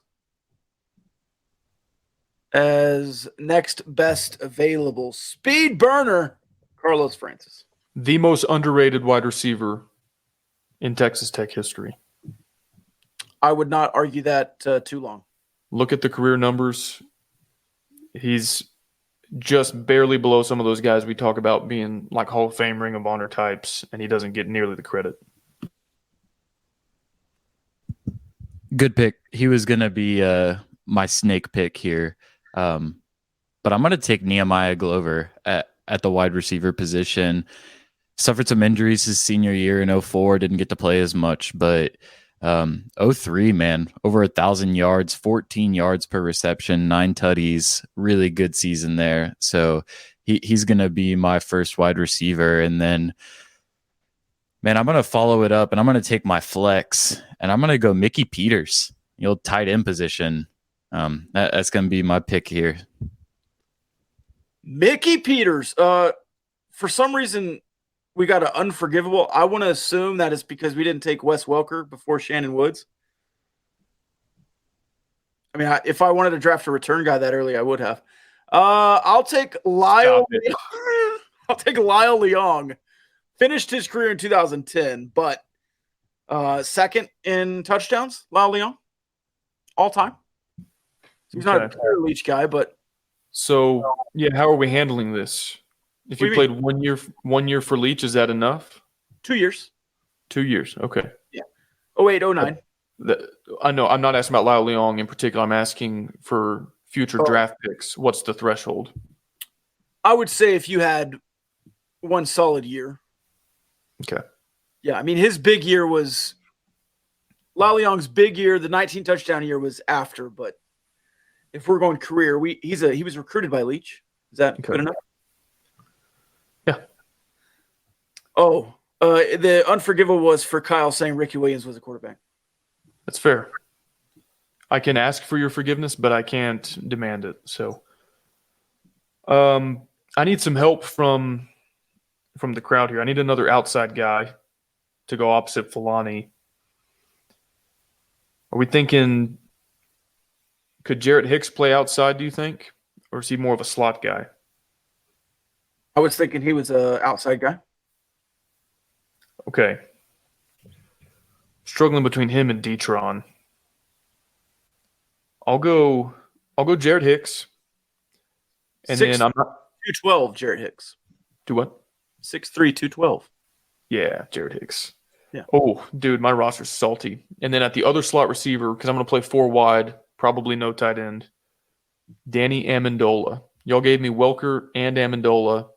as next best available. Speed burner, Carlos Francis. The most underrated wide receiver in Texas Tech history. I would not argue that too long. Look at the career numbers. He's just barely below some of those guys we talk about being like Hall of Fame, Ring of Honor types, and he doesn't get nearly the credit. Good pick. He was going to be my snake pick here. But I'm going to take Nehemiah Glover at the wide receiver position. Suffered some injuries his senior year in 2004, didn't get to play as much, but 2003, man, over 1,000 yards, 14 yards per reception, 9 tutties, really good season there. So he's going to be my first wide receiver. And then, man, I'm going to follow it up and I'm going to take my flex and I'm going to go Mickey Peters, the old tight end position. That's going to be my pick here. Mickey Peters. For some reason, we got an unforgivable. I want to assume that it's because we didn't take Wes Welker before Shannon Woods. I mean, if I wanted to draft a return guy that early, I would have. I'll take Lyle. I'll take Lyle Leong. Finished his career in 2010, but second in touchdowns, Lyle Leong, all time. He's not a player Leach guy, but so yeah. How are we handling this? If you played 1 year for Leach, is that enough? 2 years. 2 years. Okay. Yeah. 08, 09. I know. I'm not asking about Lyle Leong in particular. I'm asking for future draft picks. What's the threshold? I would say if you had one solid year. Okay. Yeah. I mean, his big year was Lyle Leong's big year. The 19 touchdown year was after, but if we're going career, he was recruited by Leach. Is that good enough? Yeah. Oh, the unforgivable was for Kyle saying Ricky Williams was a quarterback. That's fair. I can ask for your forgiveness, but I can't demand it. So, I need some help from the crowd here. I need another outside guy to go opposite Fulani. Are we thinking? Could Jarrett Hicks play outside? Do you think, or is he more of a slot guy? I was thinking he was an outside guy. Okay. Struggling between him and D-Tron. I'll go Jarrett Hicks. And then I'm not 212 Jarrett Hicks. Do what? 6'3", 212. Yeah, Jarrett Hicks. Yeah. Oh, dude, my roster's salty. And then at the other slot receiver, because I'm going to play 4 wide, probably no tight end, Danny Amendola. Y'all gave me Welker and Amendola,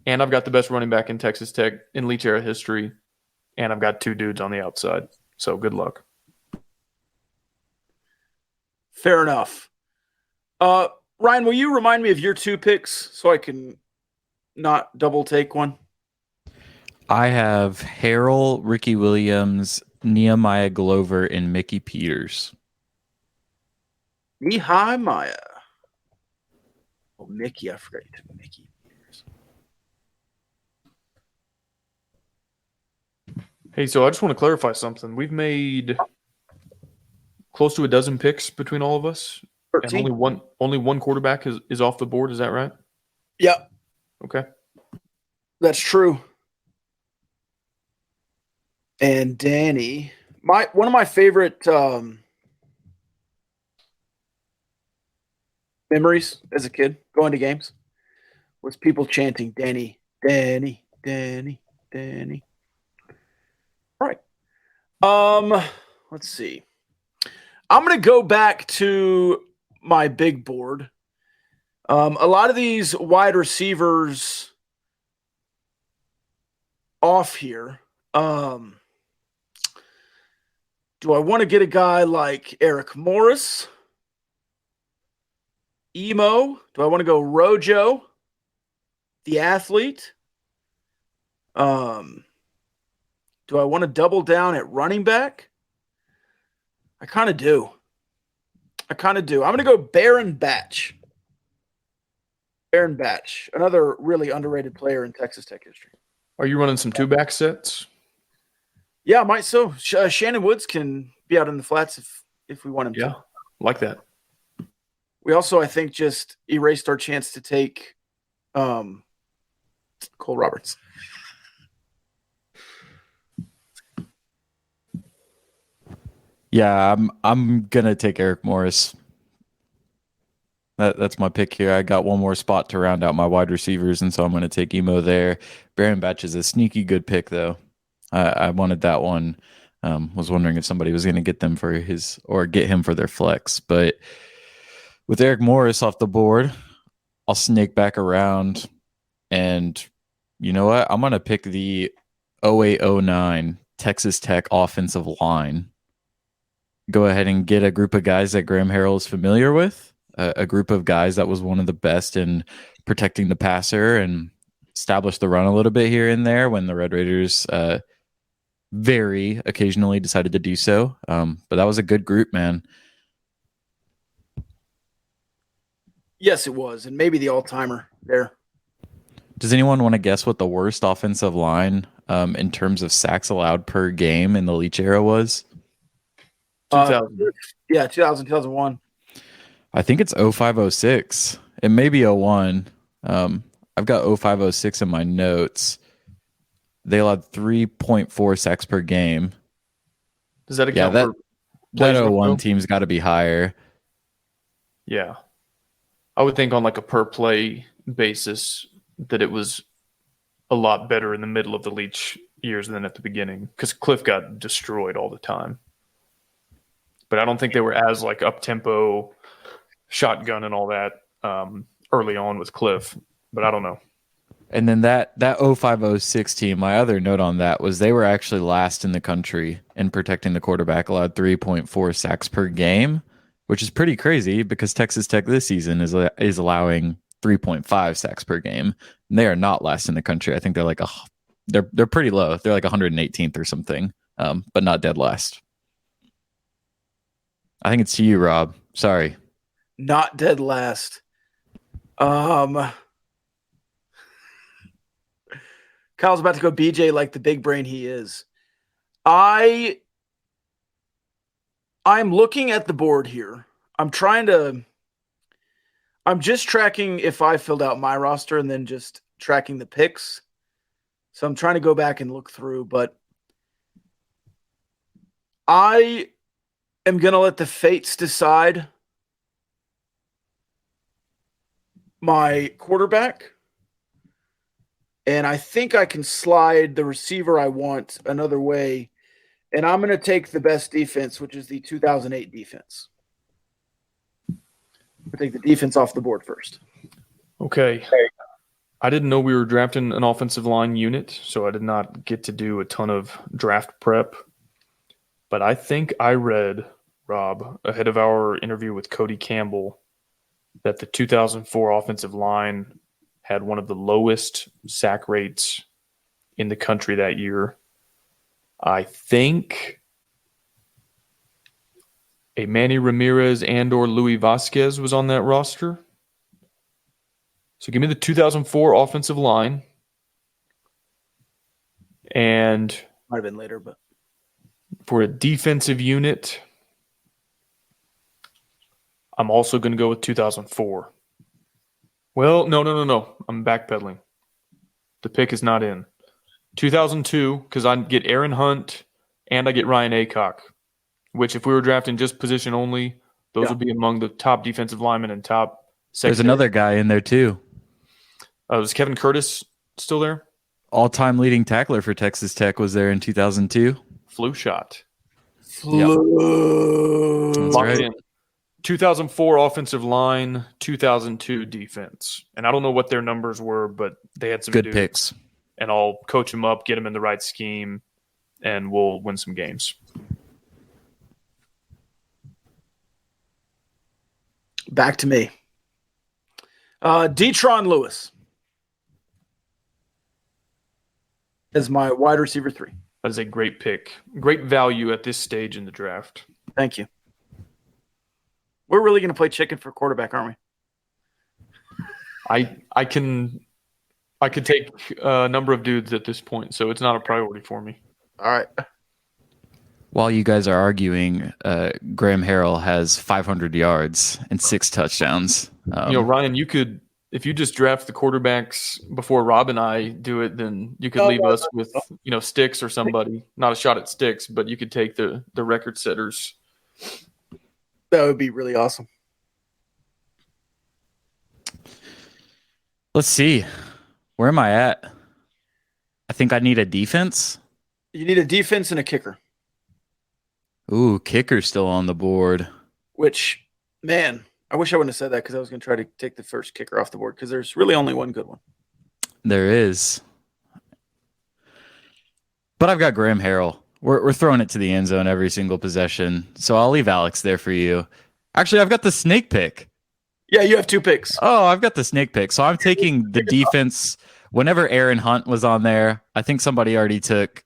and I've got the best running back in Texas Tech in Leach era history, and I've got 2 dudes on the outside. So good luck. Fair enough. Ryan, will you remind me of your 2 picks so I can not double take one? I have Harrell, Ricky Williams, Nehemiah Glover, and Mickey Peters. Nehemiah. Oh, Mickey. I forgot you took Mickey. Hey, so I just want to clarify something. We've made close to a dozen picks between all of us. 13. And only one quarterback is off the board. Is that right? Yeah. Okay. That's true. And Danny, one of my favorite memories as a kid going to games was people chanting Danny, Danny, Danny, Danny. All right. Let's see. I'm going to go back to my big board. A lot of these wide receivers off here. Do I want to get a guy like Eric Morris? Emo? Do I want to go Rojo? The athlete? Do I want to double down at running back? I kind of do. I'm going to go Baron Batch. Baron Batch, another really underrated player in Texas Tech history. Are you running some two-back sets? Yeah, I might so. Shannon Woods can be out in the flats if we want him to. Yeah, like that. We also, I think, just erased our chance to take Cole Roberts. Yeah, I'm gonna take Eric Morris. That's my pick here. I got one more spot to round out my wide receivers, and so I'm gonna take Emo there. Baron Batch is a sneaky good pick, though. I wanted that one. Was wondering if somebody was gonna get them for his or get him for their flex, but with Eric Morris off the board, I'll snake back around, and you know what? I'm gonna pick the 0809 Texas Tech offensive line. Go ahead and get a group of guys that Graham Harrell is familiar with, a group of guys that was one of the best in protecting the passer and establish the run a little bit here and there when the Red Raiders very occasionally decided to do so. But that was a good group, man. Yes, it was, and maybe the all-timer there. Does anyone want to guess what the worst offensive line in terms of sacks allowed per game in the Leach era was? 2000. 2001. I think it's 0506. It may be 01. I've got 0506 in my notes. They allowed 3.4 sacks per game. Does that account for that 01 team's got to be higher? Yeah. I would think on like a per play basis that it was a lot better in the middle of the Leach years than at the beginning because Cliff got destroyed all the time. But I don't think they were as like up tempo, shotgun and all that early on with Cliff. But I don't know. And then that 0506 team, my other note on that was they were actually last in the country in protecting the quarterback, allowed 3.4 sacks per game, which is pretty crazy because Texas Tech this season is allowing 3.5 sacks per game. And they are not last in the country. I think they're like they're pretty low. They're like 118th or something, but not dead last. I think it's to you, Rob. Sorry. Not dead last. Kyle's about to go BJ like the big brain he is. I'm looking at the board here. I'm just tracking if I filled out my roster and then just tracking the picks. So I'm trying to go back and look through, but I am going to let the fates decide my quarterback. And I think I can slide the receiver I want another way. And I'm going to take the best defense, which is the 2008 defense. I'll take the defense off the board first. Okay. I didn't know we were drafting an offensive line unit, so I did not get to do a ton of draft prep. But I think I read, Rob, ahead of our interview with Cody Campbell, that the 2004 offensive line had one of the lowest sack rates in the country that year. I think a Manny Ramirez and or Louis Vasquez was on that roster. So give me the 2004 offensive line. And might have been later, but for a defensive unit, I'm also going to go with 2004. Well, no. I'm backpedaling. The pick is not in. 2002, because I get Aaron Hunt and I get Ryan Aycock, which if we were drafting just position only, those would be among the top defensive linemen and top secondary. There's another guy in there too. Was Kevin Curtis still there? All-time leading tackler for Texas Tech was there in 2002. Flu shot. Flu. That's right. In. 2004 offensive line, 2002 defense. And I don't know what their numbers were, but they had some good dudes. Picks. And I'll coach them up, get them in the right scheme, and we'll win some games. Back to me. Detron Lewis is my wide receiver 3. That is a great pick. Great value at this stage in the draft. Thank you. We're really going to play chicken for quarterback, aren't we? I could take a number of dudes at this point, so it's not a priority for me. All right. While you guys are arguing, Graham Harrell has 500 yards and 6 touchdowns. Ryan, you could, if you just draft the quarterbacks before Rob and I do it, then you could leave us with, Sticks or somebody. Not a shot at Sticks, but you could take the record setters. That would be really awesome. Let's see. Where am I at? I think I need a defense. You need a defense and a kicker. Ooh, kicker's still on the board. Which, man, I wish I wouldn't have said that because I was going to try to take the first kicker off the board because there's really only one good one. There is. But I've got Graham Harrell. We're throwing it to the end zone every single possession. So I'll leave Alex there for you. Actually, I've got the snake pick. Yeah, you have 2 picks. Oh, I've got the snake pick. So I'm taking the defense. Whenever Aaron Hunt was on there, I think somebody already took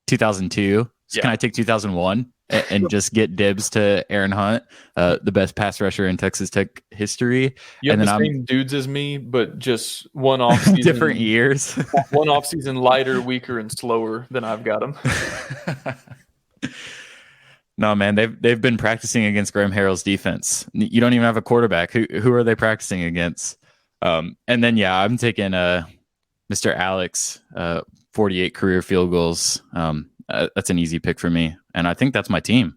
2002. So Can I take 2001 and just get dibs to Aaron Hunt, the best pass rusher in Texas Tech history? You have and the same dudes as me, but just one offseason. Different years. One offseason lighter, weaker, and slower than I've got them. No, man, they've been practicing against Graham Harrell's defense. You don't even have a quarterback. Who are they practicing against? And then, I'm taking Mr. Alex, 48 career field goals. That's an easy pick for me. And I think that's my team.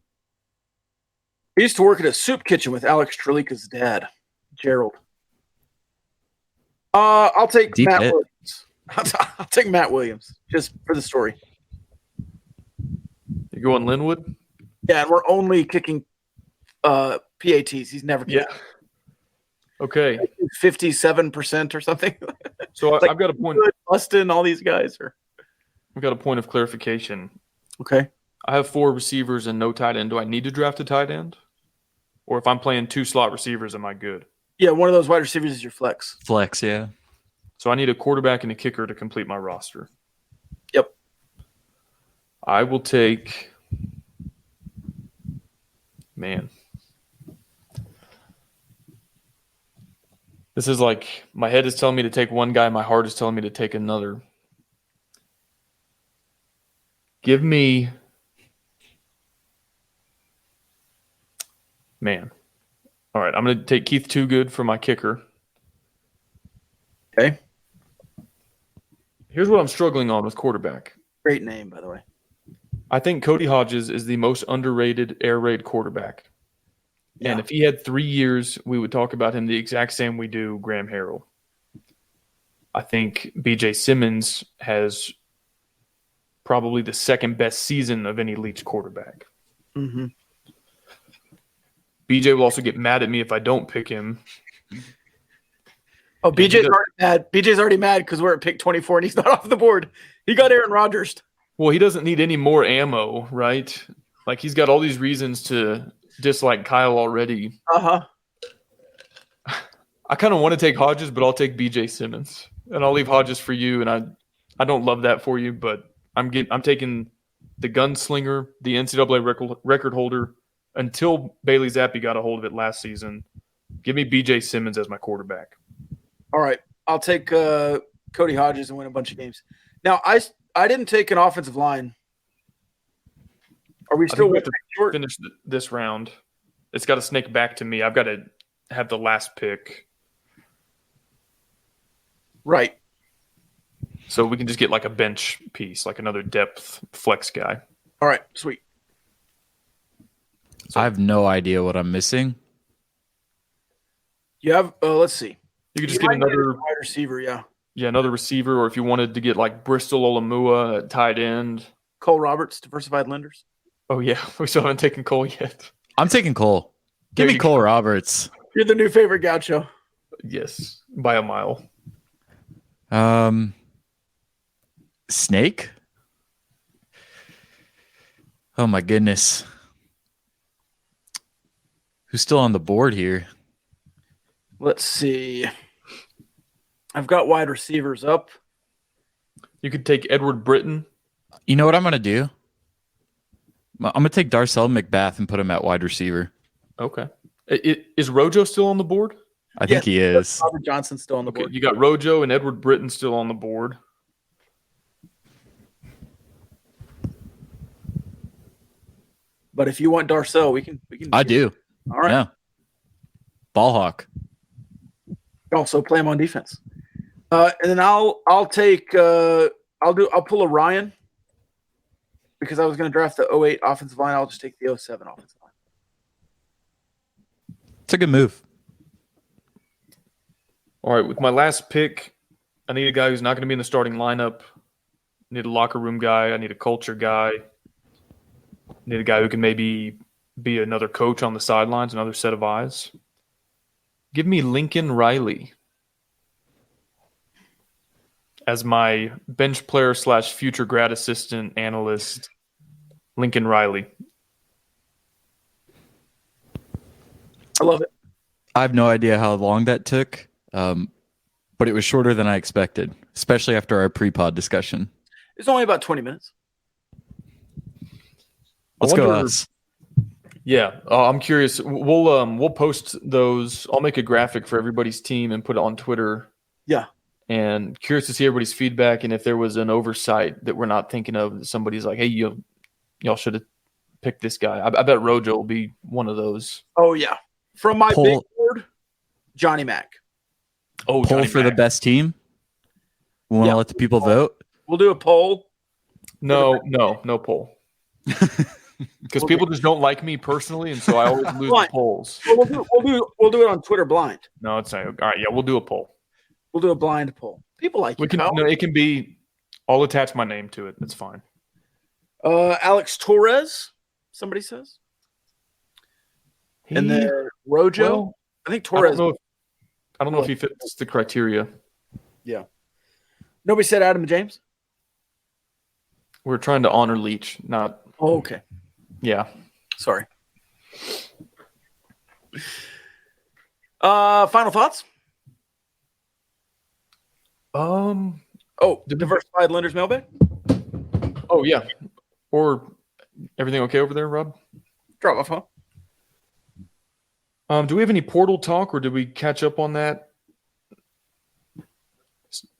I used to work at a soup kitchen with Alex Trelika's dad, Gerald. I'll take Matt Williams. I'll take Matt Williams just for the story. You going Linwood? Yeah, and we're only kicking PATs. He's never kicked. Yeah. Okay. 57% or something. So I've got a point. Bustin, all these guys are. I've got a point of clarification. Okay. I have 4 receivers and no tight end. Do I need to draft a tight end? Or if I'm playing 2 slot receivers, am I good? Yeah, one of those wide receivers is your flex. Flex, yeah. So I need a quarterback and a kicker to complete my roster. Yep. I will take... Man. This is like my head is telling me to take one guy, my heart is telling me to take another. Give me... Man. All right, I'm going to take Keith Toogood for my kicker. Okay. Here's what I'm struggling on with quarterback. Great name, by the way. I think Cody Hodges is the most underrated air raid quarterback. Yeah. And if he had 3 years, we would talk about him the exact same we do Graham Harrell. I think B.J. Simmons has probably the second best season of any Leach quarterback. Mm-hmm. B.J. will also get mad at me if I don't pick him. Oh, BJ's already mad. BJ's already mad because we're at pick 24 and he's not off the board. He got Aaron Rodgers. Well, he doesn't need any more ammo, right? Like, he's got all these reasons to dislike Kyle already. Uh-huh. I kind of want to take Hodges, but I'll take B.J. Simmons. And I'll leave Hodges for you, and I don't love that for you, but I'm taking the gunslinger, the NCAA record holder, until Bailey Zappi got a hold of it last season. Give me B.J. Simmons as my quarterback. All right. I'll take Cody Hodges and win a bunch of games. Now, I didn't take an offensive line. Are we still short? Finish this round? It's got to snake back to me. I've got to have the last pick. Right. So we can just get like a bench piece, like another depth flex guy. All right. Sweet. I have no idea what I'm missing. You have, let's see. You could just get another wide receiver, yeah. Yeah, another receiver, or if you wanted to get like Bristol Olamua at tight end. Cole Roberts, diversified lenders. Oh, yeah. We still haven't taken Cole yet. I'm taking Cole. Give me Cole Roberts. You're the new favorite gaucho. Yes, by a mile. Snake? Oh, my goodness. Who's still on the board here? Let's see. I've got wide receivers up. You could take Edward Britton. You know what I'm going to do? I'm going to take Darcel McBath and put him at wide receiver. Okay. Is Rojo still on the board? I think he is. Robert Johnson's still on the board. You got Rojo and Edward Britton still on the board. But if you want Darcel, we can. I do. All right. Yeah. Ball hawk. Also play him on defense. And then I'll pull a Ryan because I was going to draft the 08 offensive line. I'll just take the 07 offensive line. It's a good move. All right, with my last pick, I need a guy who's not going to be in the starting lineup. I need a locker room guy. I need a culture guy. I need a guy who can maybe be another coach on the sidelines, another set of eyes. Give me Lincoln Riley as my bench player / future grad assistant analyst. Lincoln Riley. I love it. I have no idea how long that took, but it was shorter than I expected, especially after our pre-pod discussion. It's only about 20 minutes. Let's go us. Yeah, I'm curious. We'll post those. I'll make a graphic for everybody's team and put it on Twitter. Yeah. And curious to see everybody's feedback and if there was an oversight that we're not thinking of. Somebody's like, hey, y'all should have picked this guy. I bet Rojo will be one of those. Oh, yeah. From my big board, Johnny Mack. Oh, poll for the best team? We want to let the people vote? We'll do a poll. No poll. Because people just don't like me personally, and so I always lose the polls. We'll do it on Twitter blind. No, it's not. All right, yeah, we'll do a poll. We'll do a blind poll. People like it. No, it can be. I'll attach my name to it. That's fine. Alex Torres, somebody says. And then Rojo. Well, I think Torres. I don't know if he fits the criteria. Yeah. Nobody said Adam James? We're trying to honor Leach, not. Oh, okay. Yeah. Sorry. Final thoughts? The diversified lenders mailbag? Oh, yeah. Or everything okay over there, Rob? Drop my phone. Do we have any portal talk, or did we catch up on that?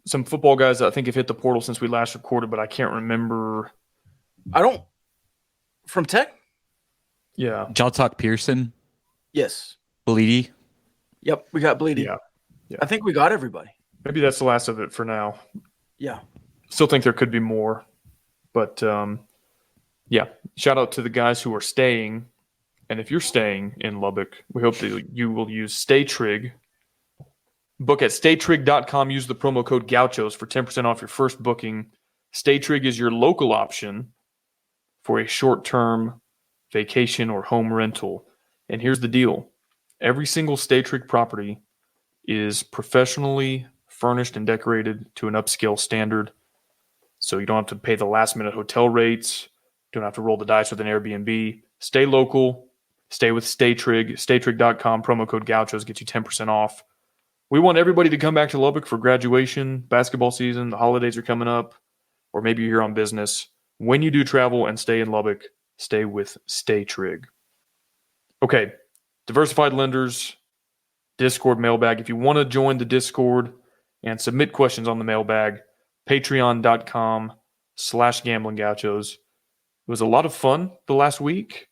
Some football guys, I think, have hit the portal since we last recorded, but I can't remember. From Tech? Yeah. Did y'all talk Pearson? Yes. Bleedy? Yep, we got Bleedy. Yeah. I think we got everybody. Maybe that's the last of it for now. Yeah. Still think there could be more. But, yeah, shout out to the guys who are staying. And if you're staying in Lubbock, we hope that you will use StayTrig. Book at StayTrig.com. Use the promo code Gauchos for 10% off your first booking. StayTrig is your local option for a short-term vacation or home rental. And here's the deal. Every single StayTrig property is professionally furnished and decorated to an upscale standard. So you don't have to pay the last-minute hotel rates. Don't have to roll the dice with an Airbnb. Stay local. Stay with StayTrig. StayTrig.com. Promo code Gauchos gets you 10% off. We want everybody to come back to Lubbock for graduation, basketball season. The holidays are coming up. Or maybe you're here on business. When you do travel and stay in Lubbock, stay with StayTrig. Okay, diversified lenders, Discord mailbag. If you want to join the Discord and submit questions on the mailbag, patreon.com/gamblinggauchos. It was a lot of fun the last week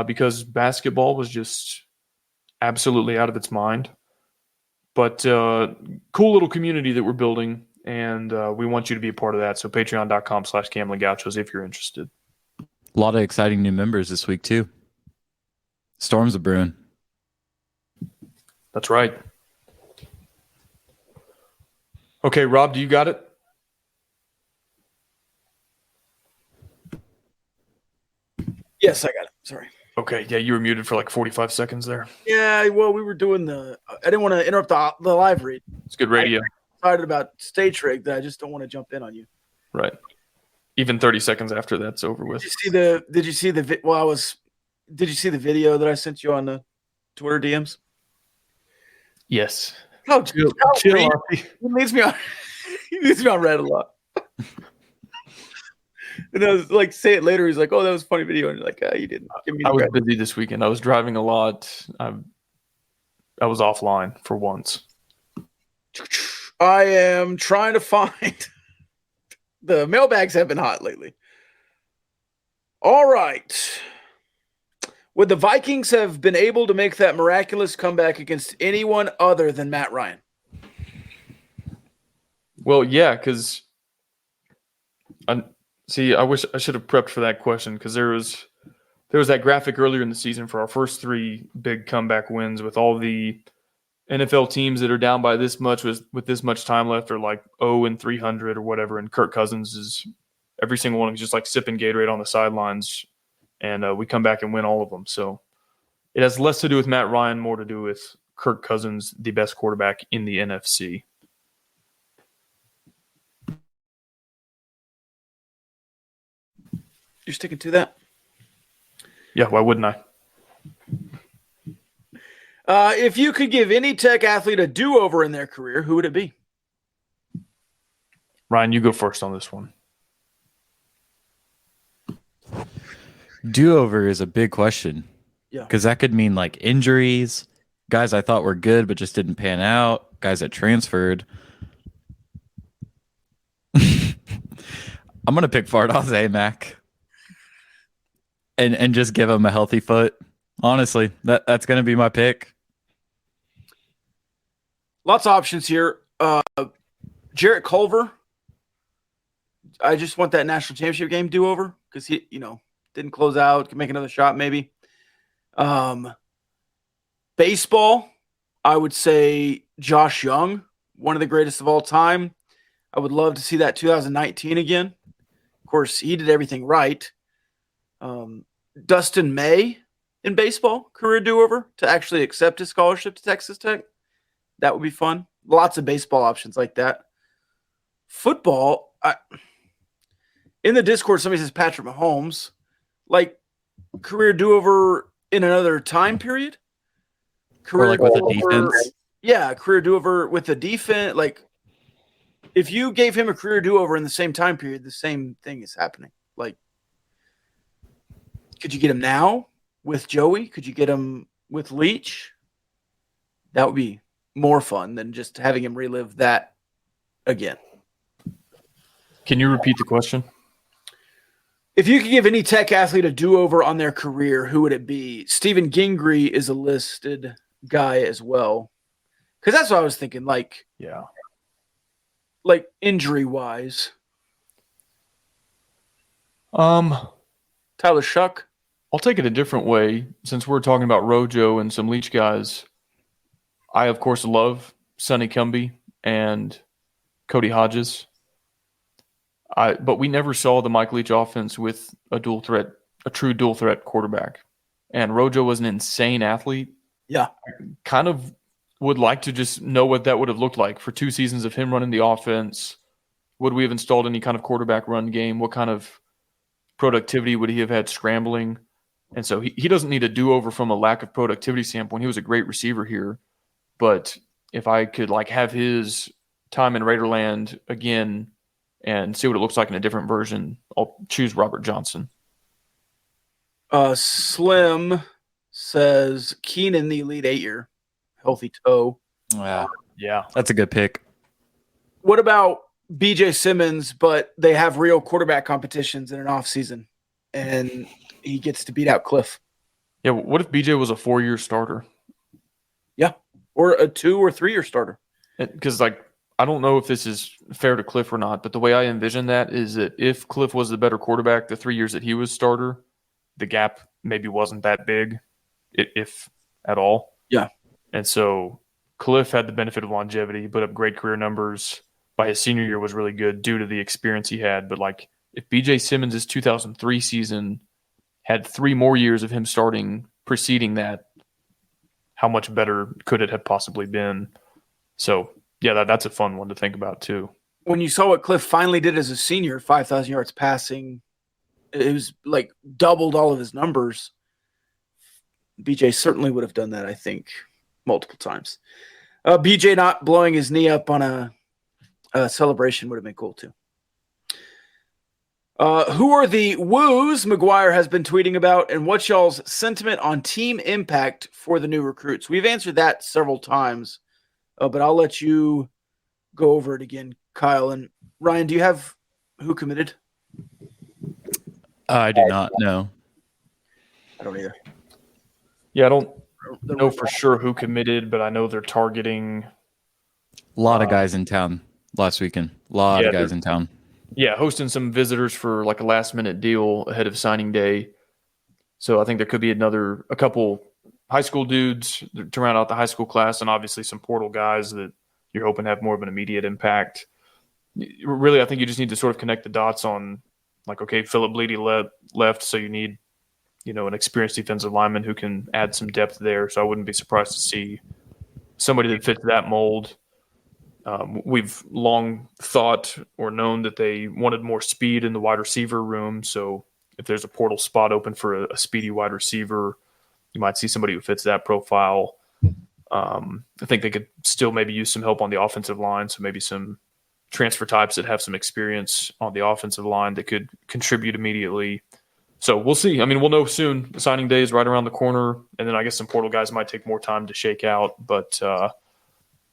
because basketball was just absolutely out of its mind. But cool little community that we're building, and we want you to be a part of that. So patreon.com/gamblinggauchos if you're interested. A lot of exciting new members this week, too. Storms are brewing. That's right. Okay, Rob, do you got it? Yes, I got it. Sorry. Okay, yeah, you were muted for like 45 seconds there. Yeah, well, we were doing I didn't want to interrupt the live read. It's good radio. I'm excited about StayTrig that I just don't want to jump in on you. Right. Even 30 seconds after that's over with. Did you see the video that I sent you on the Twitter DMs? Yes. How Chill, read- Auntie. he leads me on. He leads me on red a lot. And I was like, say it later. He's like, "Oh, that was a funny video," and you're like, "You didn't give me." I was credit. busy this weekend. I was driving a lot. I was offline for once. I am trying to find. The mailbags have been hot lately. All right. Would the Vikings have been able to make that miraculous comeback against anyone other than Matt Ryan? Well, yeah, because I wish I should have prepped for that question because there was that graphic earlier in the season for our first 3 big comeback wins with all the NFL teams that are down by this much with this much time left are like 0-300 or whatever, and Kirk Cousins is every single one is just like sipping Gatorade on the sidelines, and we come back and win all of them. So it has less to do with Matt Ryan, more to do with Kirk Cousins, the best quarterback in the NFC. You're sticking to that? Yeah, why wouldn't I? If you could give any Tech athlete a do-over in their career, who would it be? Ryan, you go first on this one. Do-over is a big question. Yeah. Because that could mean like injuries, guys I thought were good but just didn't pan out, guys that transferred. I'm going to pick Fardaws Mac and just give him a healthy foot. Honestly, that's going to be my pick. Lots of options here. Jarrett Culver. I just want that national championship game do-over because he, didn't close out. Can make another shot maybe. Baseball, I would say Josh Young, one of the greatest of all time. I would love to see that 2019 again. Of course, he did everything right. Dustin May in baseball, career do-over to actually accept his scholarship to Texas Tech. That would be fun. Lots of baseball options like that. Football, in the Discord, somebody says Patrick Mahomes. Like, career do-over in another time period? Or like with a defense? Yeah, career do-over with the defense. Like, if you gave him a career do-over in the same time period, the same thing is happening. Like, could you get him now with Joey? Could you get him with Leach? That would be more fun than just having him relive that again. Can you repeat the question? If you could give any Tech athlete a do-over on their career, who would it be? Stephen Gingrey is a listed guy as well. Because that's what I was thinking, like injury-wise. Tyler Shuck? I'll take it a different way. Since we're talking about Rojo and some Leach guys, I, of course, love Sonny Cumbie and Cody Hodges. But we never saw the Mike Leach offense with a true dual threat quarterback. And Rojo was an insane athlete. Yeah. I kind of would like to just know what that would have looked like for 2 seasons of him running the offense. Would we have installed any kind of quarterback run game? What kind of productivity would he have had scrambling? And so he doesn't need a do-over from a lack of productivity standpoint. He was a great receiver here. But if I could have his time in Raiderland again and see what it looks like in a different version, I'll choose Robert Johnson. Slim says Keenan, the Elite 8-year, healthy toe. Yeah, that's a good pick. What about BJ Simmons, but they have real quarterback competitions in an offseason, and he gets to beat out Cliff? Yeah, what if BJ was a 4-year starter? Yeah, or a 2 or 3-year starter. Because, I don't know if this is fair to Cliff or not, but the way I envision that is that if Cliff was the better quarterback the 3 years that he was starter, the gap maybe wasn't that big, if at all. Yeah. And so Cliff had the benefit of longevity, put up great career numbers. By his senior year was really good due to the experience he had. But if BJ Simmons' 2003 season had 3 more years of him starting preceding that, how much better could it have possibly been? So, yeah, that's a fun one to think about too. When you saw what Cliff finally did as a senior, 5,000 yards passing, it was doubled all of his numbers. BJ certainly would have done that, I think, multiple times. BJ not blowing his knee up on a celebration would have been cool too. Who are the woos McGuire has been tweeting about, and what's y'all's sentiment on team impact for the new recruits? We've answered that several times, but I'll let you go over it again, Kyle. And Ryan, do you have who committed? I do not know. I don't either. Yeah, I don't know for sure who committed, but I know they're targeting a lot of guys in town last weekend. A lot of guys in town. Yeah, hosting some visitors for like a last-minute deal ahead of signing day. So I think there could be a couple high school dudes to round out the high school class, and obviously some portal guys that you're hoping to have more of an immediate impact. Really, I think you just need to sort of connect the dots on, like, okay, Philip Bleedy left, so you need, an experienced defensive lineman who can add some depth there. So I wouldn't be surprised to see somebody that fits that mold. We've long thought or known that they wanted more speed in the wide receiver room. So if there's a portal spot open for a speedy wide receiver, you might see somebody who fits that profile. I think they could still maybe use some help on the offensive line. So maybe some transfer types that have some experience on the offensive line that could contribute immediately. So we'll see. I mean, we'll know soon. The signing day is right around the corner. And then I guess some portal guys might take more time to shake out. But,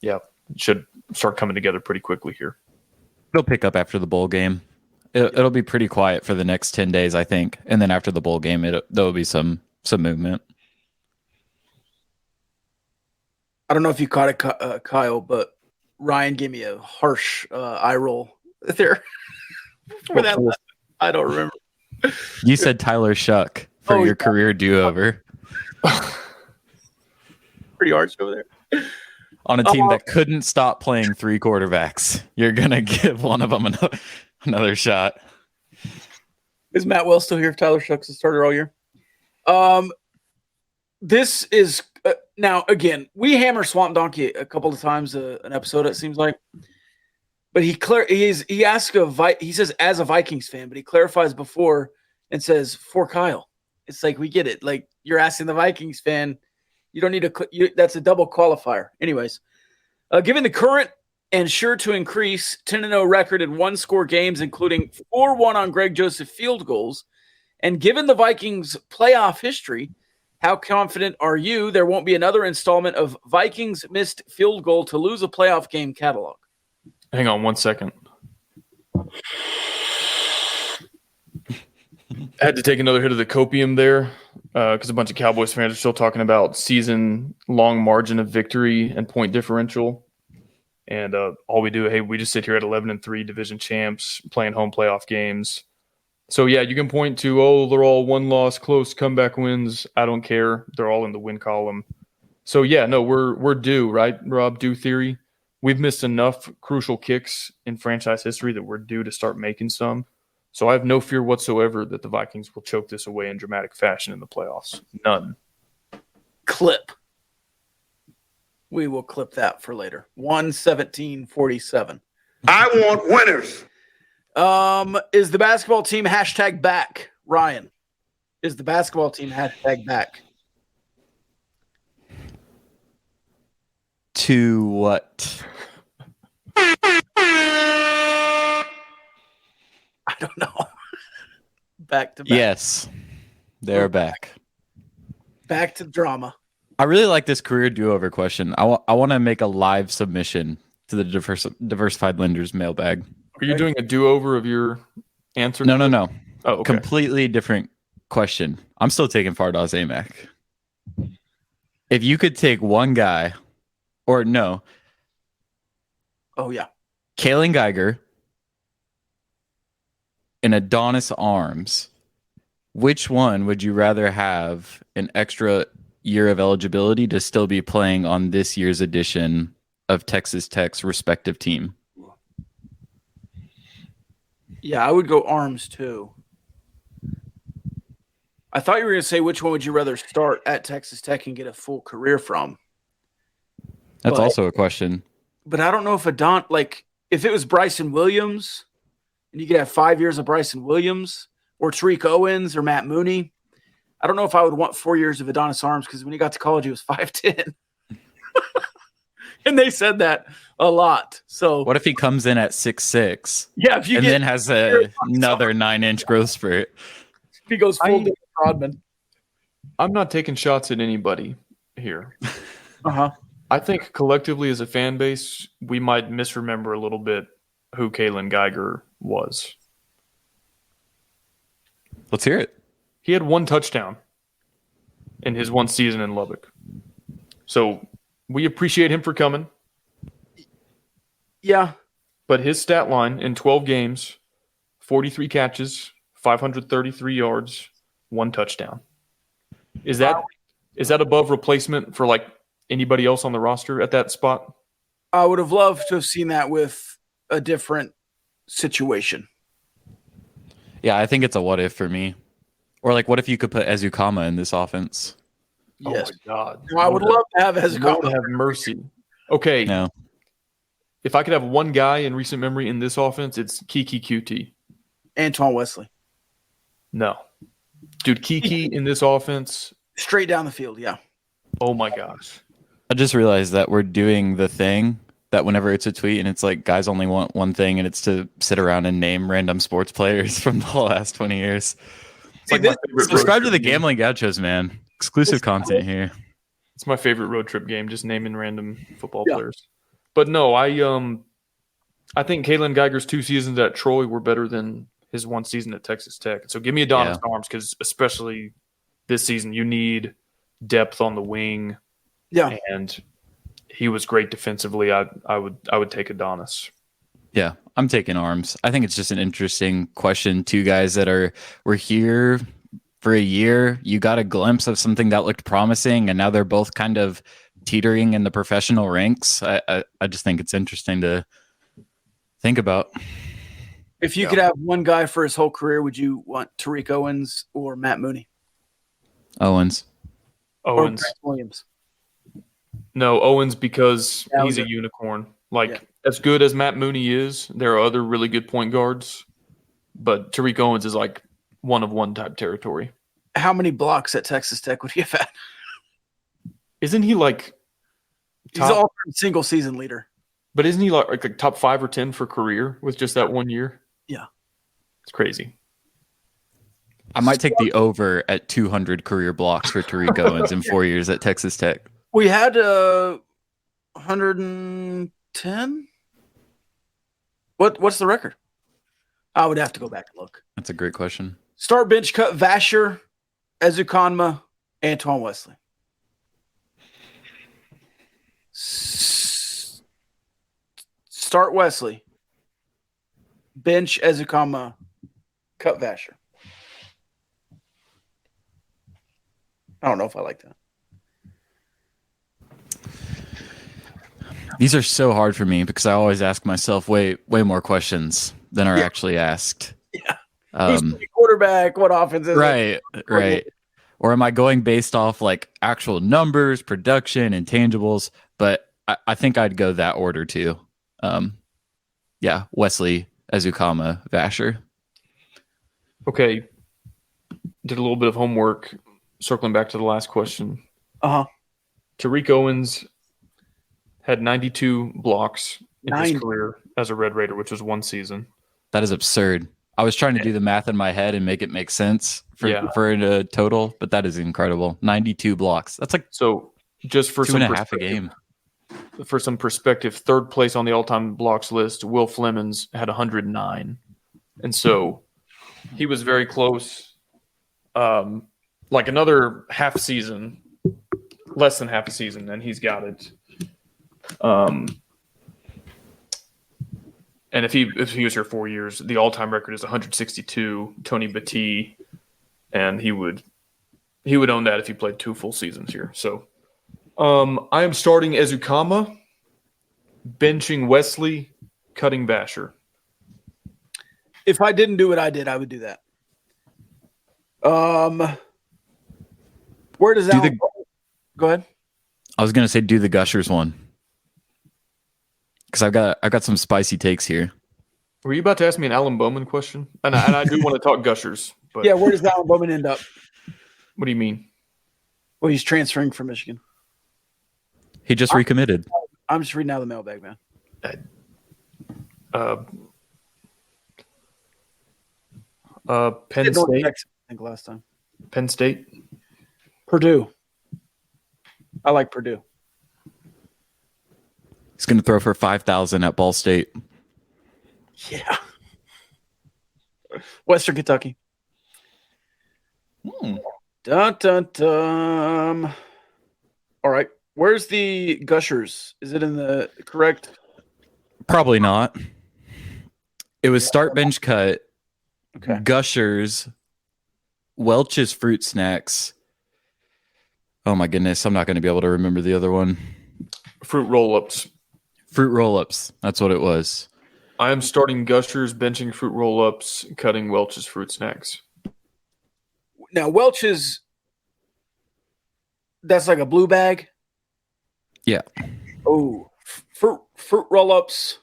it should start coming together pretty quickly here. They'll pick up after the bowl game. It'll be pretty quiet for the next 10 days, I think. And then after the bowl game, there'll be some movement. I don't know if you caught it, Kyle, but Ryan gave me a harsh eye roll there for that. I don't remember. You said Tyler Shuck for your career do-over. Pretty harsh over there. On a team that couldn't stop playing three quarterbacks. You're going to give one of them another shot. Is Matt Wells still here if Tyler Shuck's the starter all year? This is now, again, we hammer Swamp Donkey a couple of times an episode, it seems like. But he says as a Vikings fan, but he clarifies before and says for Kyle. It's like, we get it. Like, you're asking the Vikings fan. You don't need that's a double qualifier. Anyways, given the current and sure to increase 10-0 record in one-score games, including 4-1 on Greg Joseph field goals, and given the Vikings' playoff history, how confident are you there won't be another installment of Vikings missed field goal to lose a playoff game catalog? Hang on 1 second. I had to take another hit of the copium there because a bunch of Cowboys fans are still talking about season-long margin of victory and point differential. And all we do, we just sit here at 11-3 division champs playing home playoff games. So, yeah, you can point to, they're all one-loss, close comeback wins. I don't care. They're all in the win column. So, yeah, no, we're due, right, Rob? Due theory. We've missed enough crucial kicks in franchise history that we're due to start making some. So I have no fear whatsoever that the Vikings will choke this away in dramatic fashion in the playoffs. None. Clip. We will clip that for later. 117-47. I want winners. Is the basketball team #back? Ryan, is the basketball team #back? To what? I don't know. Back to back. Yes, they're back. Back to drama. I really like this career do-over question. I want to make a live submission to the Diversified Lenders mailbag. Are you doing a do-over of your answer? No. Oh, okay. Completely different question. I'm still taking Fardaws Amac. If you could take one guy, or no. Oh, yeah. Kalen Geiger and Adonis Arms, which one would you rather have an extra year of eligibility to still be playing on this year's edition of Texas Tech's respective team? Yeah, I would go Arms too. I thought you were going to say which one would you rather start at Texas Tech and get a full career from. That's also a question. But I don't know if if it was Bryson Williams and you could have 5 years of Bryson Williams or Tariq Owens or Matt Mooney, I don't know if I would want 4 years of Adonis Arms because when he got to college, he was 5'10". And they said that a lot. So What if he comes in at 6'6", yeah, if you and get then has another 9-inch growth spurt? if he goes full Dennis Rodman. I'm not taking shots at anybody here. Uh-huh. I think collectively as a fan base, we might misremember a little bit who Kalen Geiger was. Let's hear it. He had 1 touchdown in his 1 season in Lubbock. So we appreciate him for coming. Yeah. But his stat line in 12 games, 43 catches, 533 yards, 1 touchdown. Is that above replacement for like anybody else on the roster at that spot? I would have loved to have seen that with a different situation. Yeah, I think it's a what if for me. Or like, what if you could put Ezukama in this offense? Yes. Oh my God. I would love to have Lord Hezekiah. have mercy. Okay. No. If I could have one guy in recent memory in this offense, it's Kiki QT. Antoine Wesley. No. Dude, Kiki in this offense. Straight down the field, yeah. Oh my gosh. I just realized that we're doing the thing that whenever it's a tweet and it's like guys only want one thing and it's to sit around and name random sports players from the last 20 years. Subscribe to the Gambling Gauchos, man. Exclusive content here. It's my favorite road trip game, just naming random football players. But no, I think Kalen Geiger's 2 seasons at Troy were better than his 1 season at Texas Tech. So give me Adonis Arms, because especially this season, you need depth on the wing. Yeah. And he was great defensively. I would take Adonis. Yeah, I'm taking Arms. I think it's just an interesting question. 2 guys that were here for a year. You got a glimpse of something that looked promising, and now they're both kind of teetering in the professional ranks. I just think it's interesting to think about. If you could have one guy for his whole career, would you want Tariq Owens or Matt Mooney? Owens. Or Grant Williams? No, Owens, because he's a unicorn. As good as Matt Mooney is, there are other really good point guards, but Tariq Owens is like one-of-one type territory. How many blocks at Texas Tech would he have had? Isn't he like he's all single season leader? But isn't he like top 5 or 10 for career with just that 1 year? Yeah, it's crazy. I might take the over at 200 career blocks for Tariq Owens in 4 years at Texas Tech. We had 110. What's the record? I would have to go back and look. That's a great question. Start, bench, cut: Vasher, Ezukanma, Antoine Wesley. Start Wesley. Bench Ezukanma, cut Vasher. I don't know if I like that. These are so hard for me because I always ask myself way more questions than are actually asked. Yeah. Who's the quarterback? What offense is it? Right. Or am I going based off like actual numbers, production, intangibles? But I think I'd go that order too. Wesley, Ezukama, Vasher. Okay. Did a little bit of homework. Circling back to the last question. Tariq Owens had 92 blocks in his career as a Red Raider, which was 1 season. That is absurd. I was trying to do the math in my head and make it make sense for a total, but that is incredible. 92 blocks. That's like just for 2.5 a game. For some perspective, 3rd place on the all-time blocks list, Will Flemons had 109. And so he was very close. Like another half season, less than half a season, and he's got it. And if he was here 4 years, the all-time record is 162. Tony Battie, and he would own that if he played 2 full seasons here. So, I am starting Ezukama, benching Wesley, cutting Vasher. If I didn't do what I did, I would do that. Where does that go ahead? I was gonna say do the Gushers one. Because I've got some spicy takes here. Were you about to ask me an Alan Bowman question? And I do want to talk Gushers. But yeah, where does Alan Bowman end up? What do you mean? Well, he's transferring from Michigan. He just recommitted. I'm just reading out the mailbag, man. Penn State. Texas, I think last time. Penn State. Purdue. I like Purdue. He's going to throw for 5,000 at Ball State. Yeah. Western Kentucky. Dun, dun, dun. All right. Where's the Gushers? Is it in the correct? Probably not. It was start, bench, cut, Okay. Gushers, Welch's Fruit Snacks. Oh my goodness, I'm not going to be able to remember the other one. Fruit roll-ups. Fruit roll-ups. That's what it was. I am starting Gushers, benching fruit roll-ups, cutting Welch's Fruit Snacks. Now, Welch's, that's like a blue bag. Yeah. Oh, fruit roll-ups.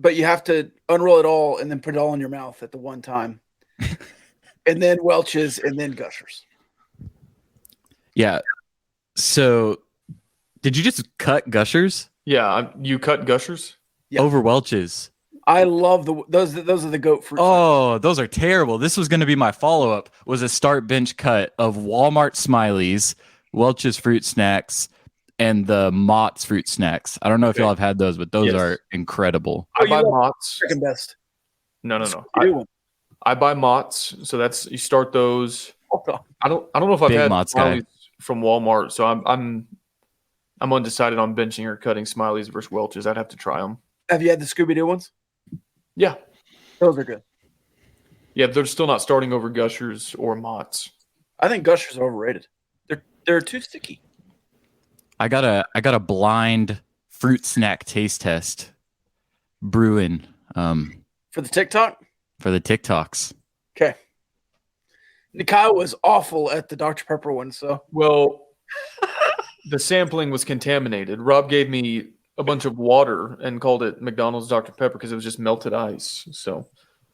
But you have to unroll it all and then put it all in your mouth at the one time. And then Welch's and then Gushers. Yeah. So, did you just cut Gushers? Yeah, you cut Gushers? Yeah. Over Welch's. I love those are the goat fruit. Oh, those are terrible. This was going to be my follow-up, was a start bench cut of Walmart Smileys, Welch's Fruit Snacks, and the Mott's Fruit Snacks. I don't know if y'all have had those, but those are incredible. I buy Mott's. Second best. No. I buy Mott's, so that's you start those. Hold on. I don't know if I've Big had Mott's guy. Smileys from Walmart, so I'm undecided on benching or cutting Smileys versus Welch's. I'd have to try them. Have you had the Scooby-Doo ones? Yeah. Those are good. Yeah, they're still not starting over Gushers or Mott's. I think Gushers are overrated. They're too sticky. I got a blind fruit snack taste test brewing For the TikTok? for the TikToks. Okay. Kyle was awful at the Dr. Pepper one, so. Well, the sampling was contaminated. Rob gave me a bunch of water and called it McDonald's Dr. Pepper because it was just melted ice. So,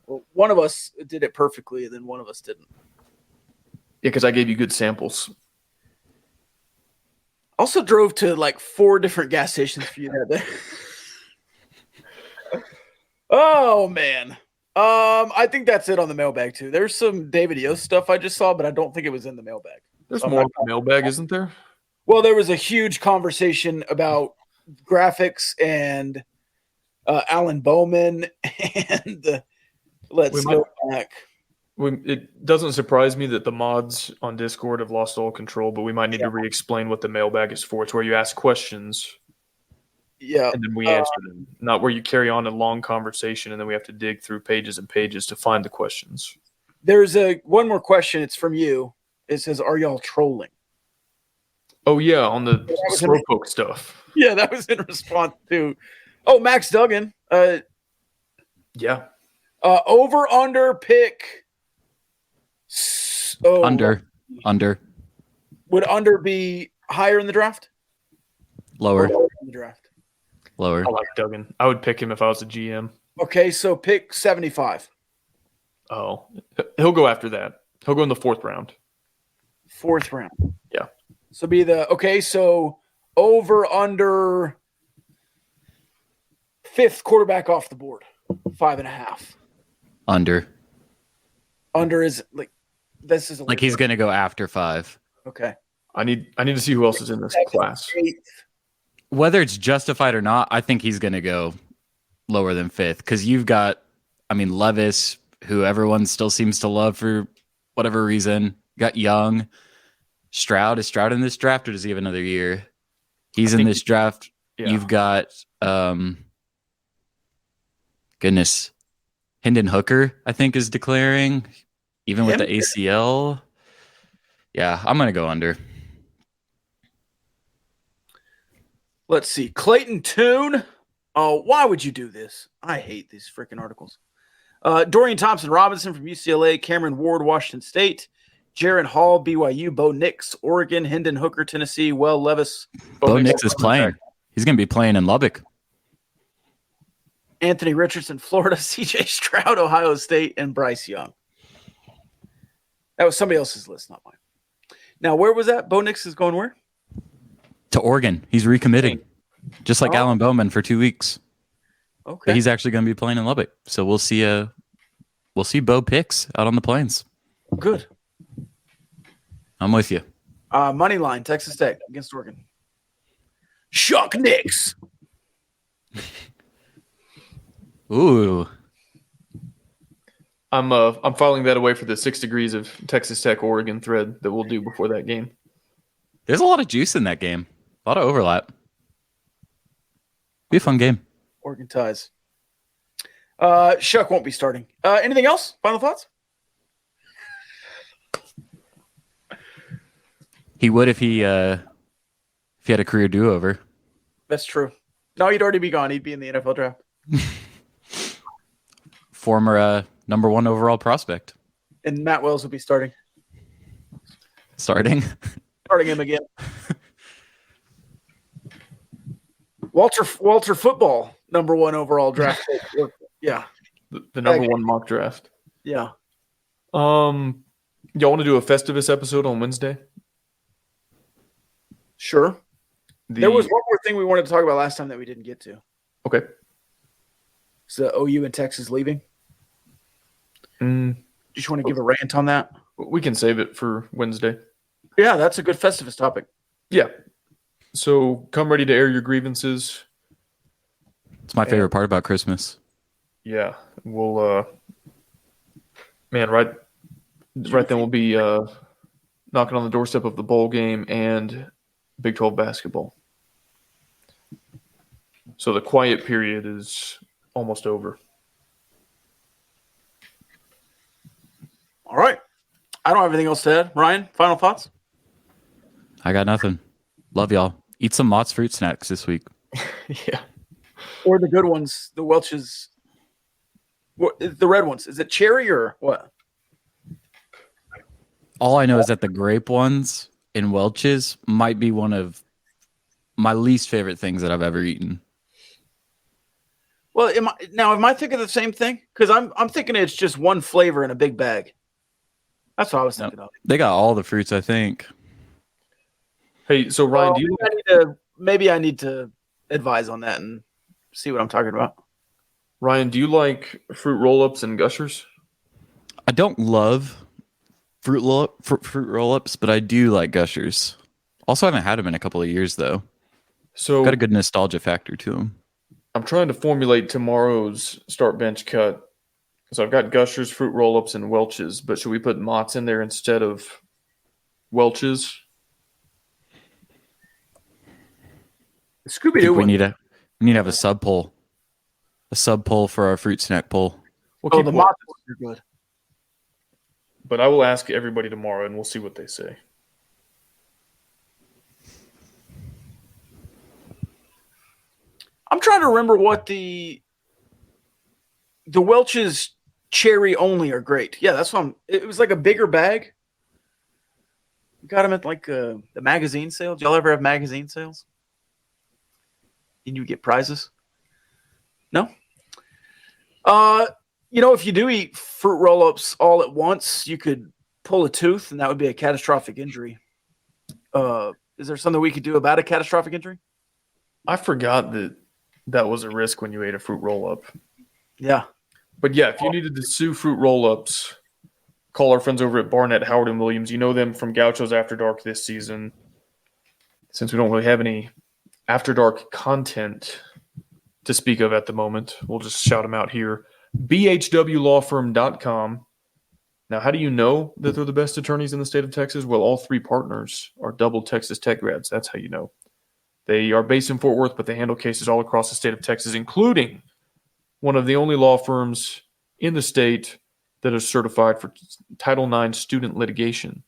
Well, one of us did it perfectly, and then one of us didn't. yeah, because I gave you good samples. Also drove to like 4 different gas stations for you that day. Oh, man. I think that's it on the mailbag, too. There's some David Yost stuff I just saw, but I don't think it was in the mailbag. There's So more in the mailbag, isn't there? Well, there was a huge conversation about graphics and Alan Bowman and let's go back. It doesn't surprise me that the mods on Discord have lost all control, but we might need to re-explain what the mailbag is for. It's where you ask questions, yeah, and then we answer them, not where you carry on a long conversation and then we have to dig through pages and pages to find the questions. There's one more question. It's from you. It says, "Are y'all trolling?" Oh yeah, on the Slowpoke stuff. Yeah, that was in response to. Oh, Max Duggan. Yeah. Over under pick. Under. Would under be higher in the draft? Lower. Or in the draft. Lower. I like Duggan. I would pick him if I was a GM. Okay, so pick 75. Oh, he'll go after that. He'll go in the 4th round. 4th round. Yeah. So be the so over under 5th quarterback off the board. 5.5. Under. Under is like this is Like he's gonna go after 5. Okay. I need to see who else is in this class. 8th. Whether it's justified or not, I think he's gonna go lower than 5th because you've got, Levis, who everyone still seems to love for whatever reason. You got Young. Stroud. Is Stroud in this draft or does he have another year? He's in this draft. Yeah. You've got Hendon Hooker, I think, is declaring, even with the ACL. Yeah, I'm gonna go under. Let's see. Clayton Toon. Oh, why would you do this? I hate these freaking articles. Dorian Thompson Robinson from UCLA, Cameron Ward, Washington State, Jaron Hall, BYU, Bo Nix, Oregon, Hendon Hooker, Tennessee, Will Levis. Bo Nix is playing. He's going to be playing in Lubbock. Anthony Richardson, Florida, CJ Stroud, Ohio State, and Bryce Young. That was somebody else's list, not mine. Now, where was that? Bo Nix is going where? To Oregon. He's recommitting. just like Alan Bowman for 2 weeks. Okay. But he's actually going to be playing in Lubbock, so we'll see. We'll see Bo Picks out on the plains. Good. I'm with you. Money line, Texas Tech against Oregon. Shock Knicks. Ooh. I'm filing that away for the 6 degrees of Texas Tech Oregon thread that we'll do before that game. There's a lot of juice in that game. A lot of overlap. Be a fun game. Oregon ties. Shuck won't be starting. Anything else? Final thoughts? He would if he had a career do-over. That's true. No, he'd already be gone. He'd be in the NFL draft. Former number 1 overall prospect. And Matt Wells will be starting. Starting Him again. Walter Football, number 1 overall draft pick. Yeah. The number 1 mock draft. Yeah. Y'all want to do a Festivus episode on Wednesday? Sure. There was one more thing we wanted to talk about last time that we didn't get to. Okay. So OU and Texas leaving. Just want to give a rant on that? We can save it for Wednesday. Yeah, that's a good Festivus topic. Yeah. So come ready to air your grievances. It's my favorite part about Christmas. Yeah. We'll right then we'll be knocking on the doorstep of the bowl game and Big 12 basketball. So the quiet period is almost over. All right. I don't have anything else to add. Ryan, final thoughts? I got nothing. Love y'all. Eat some Mott's fruit snacks this week. Yeah. Or the good ones, the Welch's, the red ones. Is it cherry or what? All I know is that the grape ones in Welch's might be one of my least favorite things that I've ever eaten. Well, am I thinking the same thing? Because I'm thinking it's just one flavor in a big bag. That's what I was thinking of. They got all the fruits, I think. Hey, so Ryan, maybe I need to advise on that and see what I'm talking about. Ryan, do you like fruit roll-ups and gushers? I don't love fruit roll-ups, but I do like gushers. Also, I haven't had them in a couple of years, though. So got a good nostalgia factor to them. I'm trying to formulate tomorrow's start bench cut. So I've got gushers, fruit roll-ups, and Welch's, but should we put Mott's in there instead of Welch's? Scooby-Doo. We need to have a sub poll for our fruit snack poll. We'll the Mott's are good. But I will ask everybody tomorrow, and we'll see what they say. I'm trying to remember what the Welch's cherry only are great. Yeah, that's what it was like a bigger bag. Got them at like the magazine sale. Do y'all ever have magazine sales? And you get prizes? No? If you do eat fruit roll-ups all at once, you could pull a tooth, and that would be a catastrophic injury. Is there something we could do about a catastrophic injury? I forgot that was a risk when you ate a fruit roll-up. Yeah. But yeah, if you needed to sue fruit roll-ups, call our friends over at Barnett, Howard, and Williams. You know them from Gaucho's After Dark this season. Since we don't really have any After Dark content to speak of at the moment, we'll just shout them out here. BHWLawFirm.com. Now, how do you know that they're the best attorneys in the state of Texas? Well, all 3 partners are double Texas Tech grads. That's how you know. They are based in Fort Worth, but they handle cases all across the state of Texas, including one of the only law firms in the state that is certified for Title IX student litigation.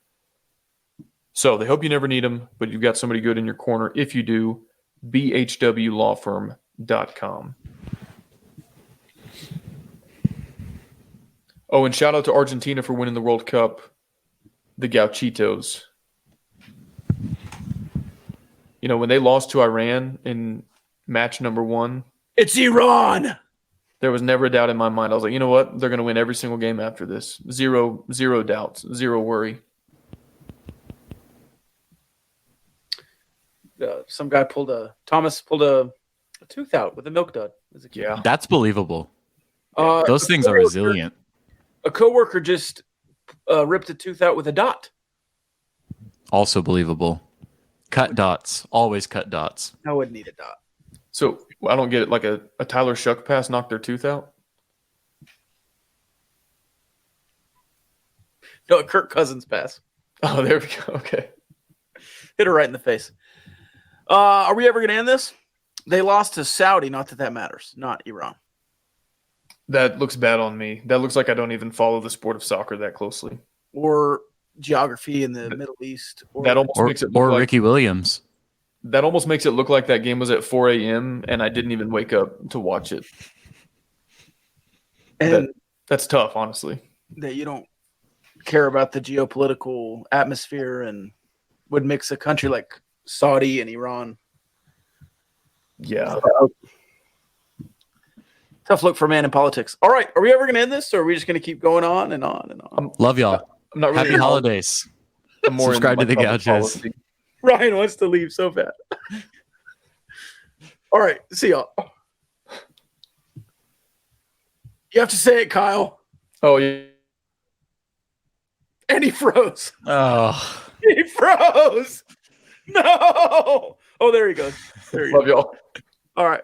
So they hope you never need them, but you've got somebody good in your corner. If you do, BHWLawFirm.com. Oh, and shout out to Argentina for winning the World Cup, the Gauchitos. You know, when they lost to Iran in match number 1, it's Iran. There was never a doubt in my mind. I was like, you know what? They're going to win every single game after this. Zero doubts, zero worry. some guy Thomas pulled a tooth out with a milk dud as a kid. Yeah. That's believable. Those things are resilient. A coworker just ripped a tooth out with a dot. Also believable. Cut dots. Always cut dots. I wouldn't need a dot. So I don't get it. Like a Tyler Shuck pass knocked their tooth out? No, a Kirk Cousins pass. Oh, there we go. Okay. Hit her right in the face. Are we ever going to end this? They lost to Saudi. Not that matters. Not Iran. That looks bad on me. That looks like I don't even follow the sport of soccer that closely. Or geography in the Middle East. That almost makes it look like Ricky Williams. That almost makes it look like that game was at 4 a.m. and I didn't even wake up to watch it. And that's tough, honestly. That you don't care about the geopolitical atmosphere and would mix a country like Saudi and Iran. Yeah. Tough look for a man in politics. All right. Are we ever going to end this, or are we just going to keep going on and on and on? Love y'all. I'm not really Happy holidays. I'm more Subscribe to the public Gauchos. policy. Ryan wants to leave so bad. All right. See y'all. You have to say it, Kyle. Oh, yeah. And he froze. Oh. He froze. No. Oh, there he goes. There he Love goes. y'all. All right.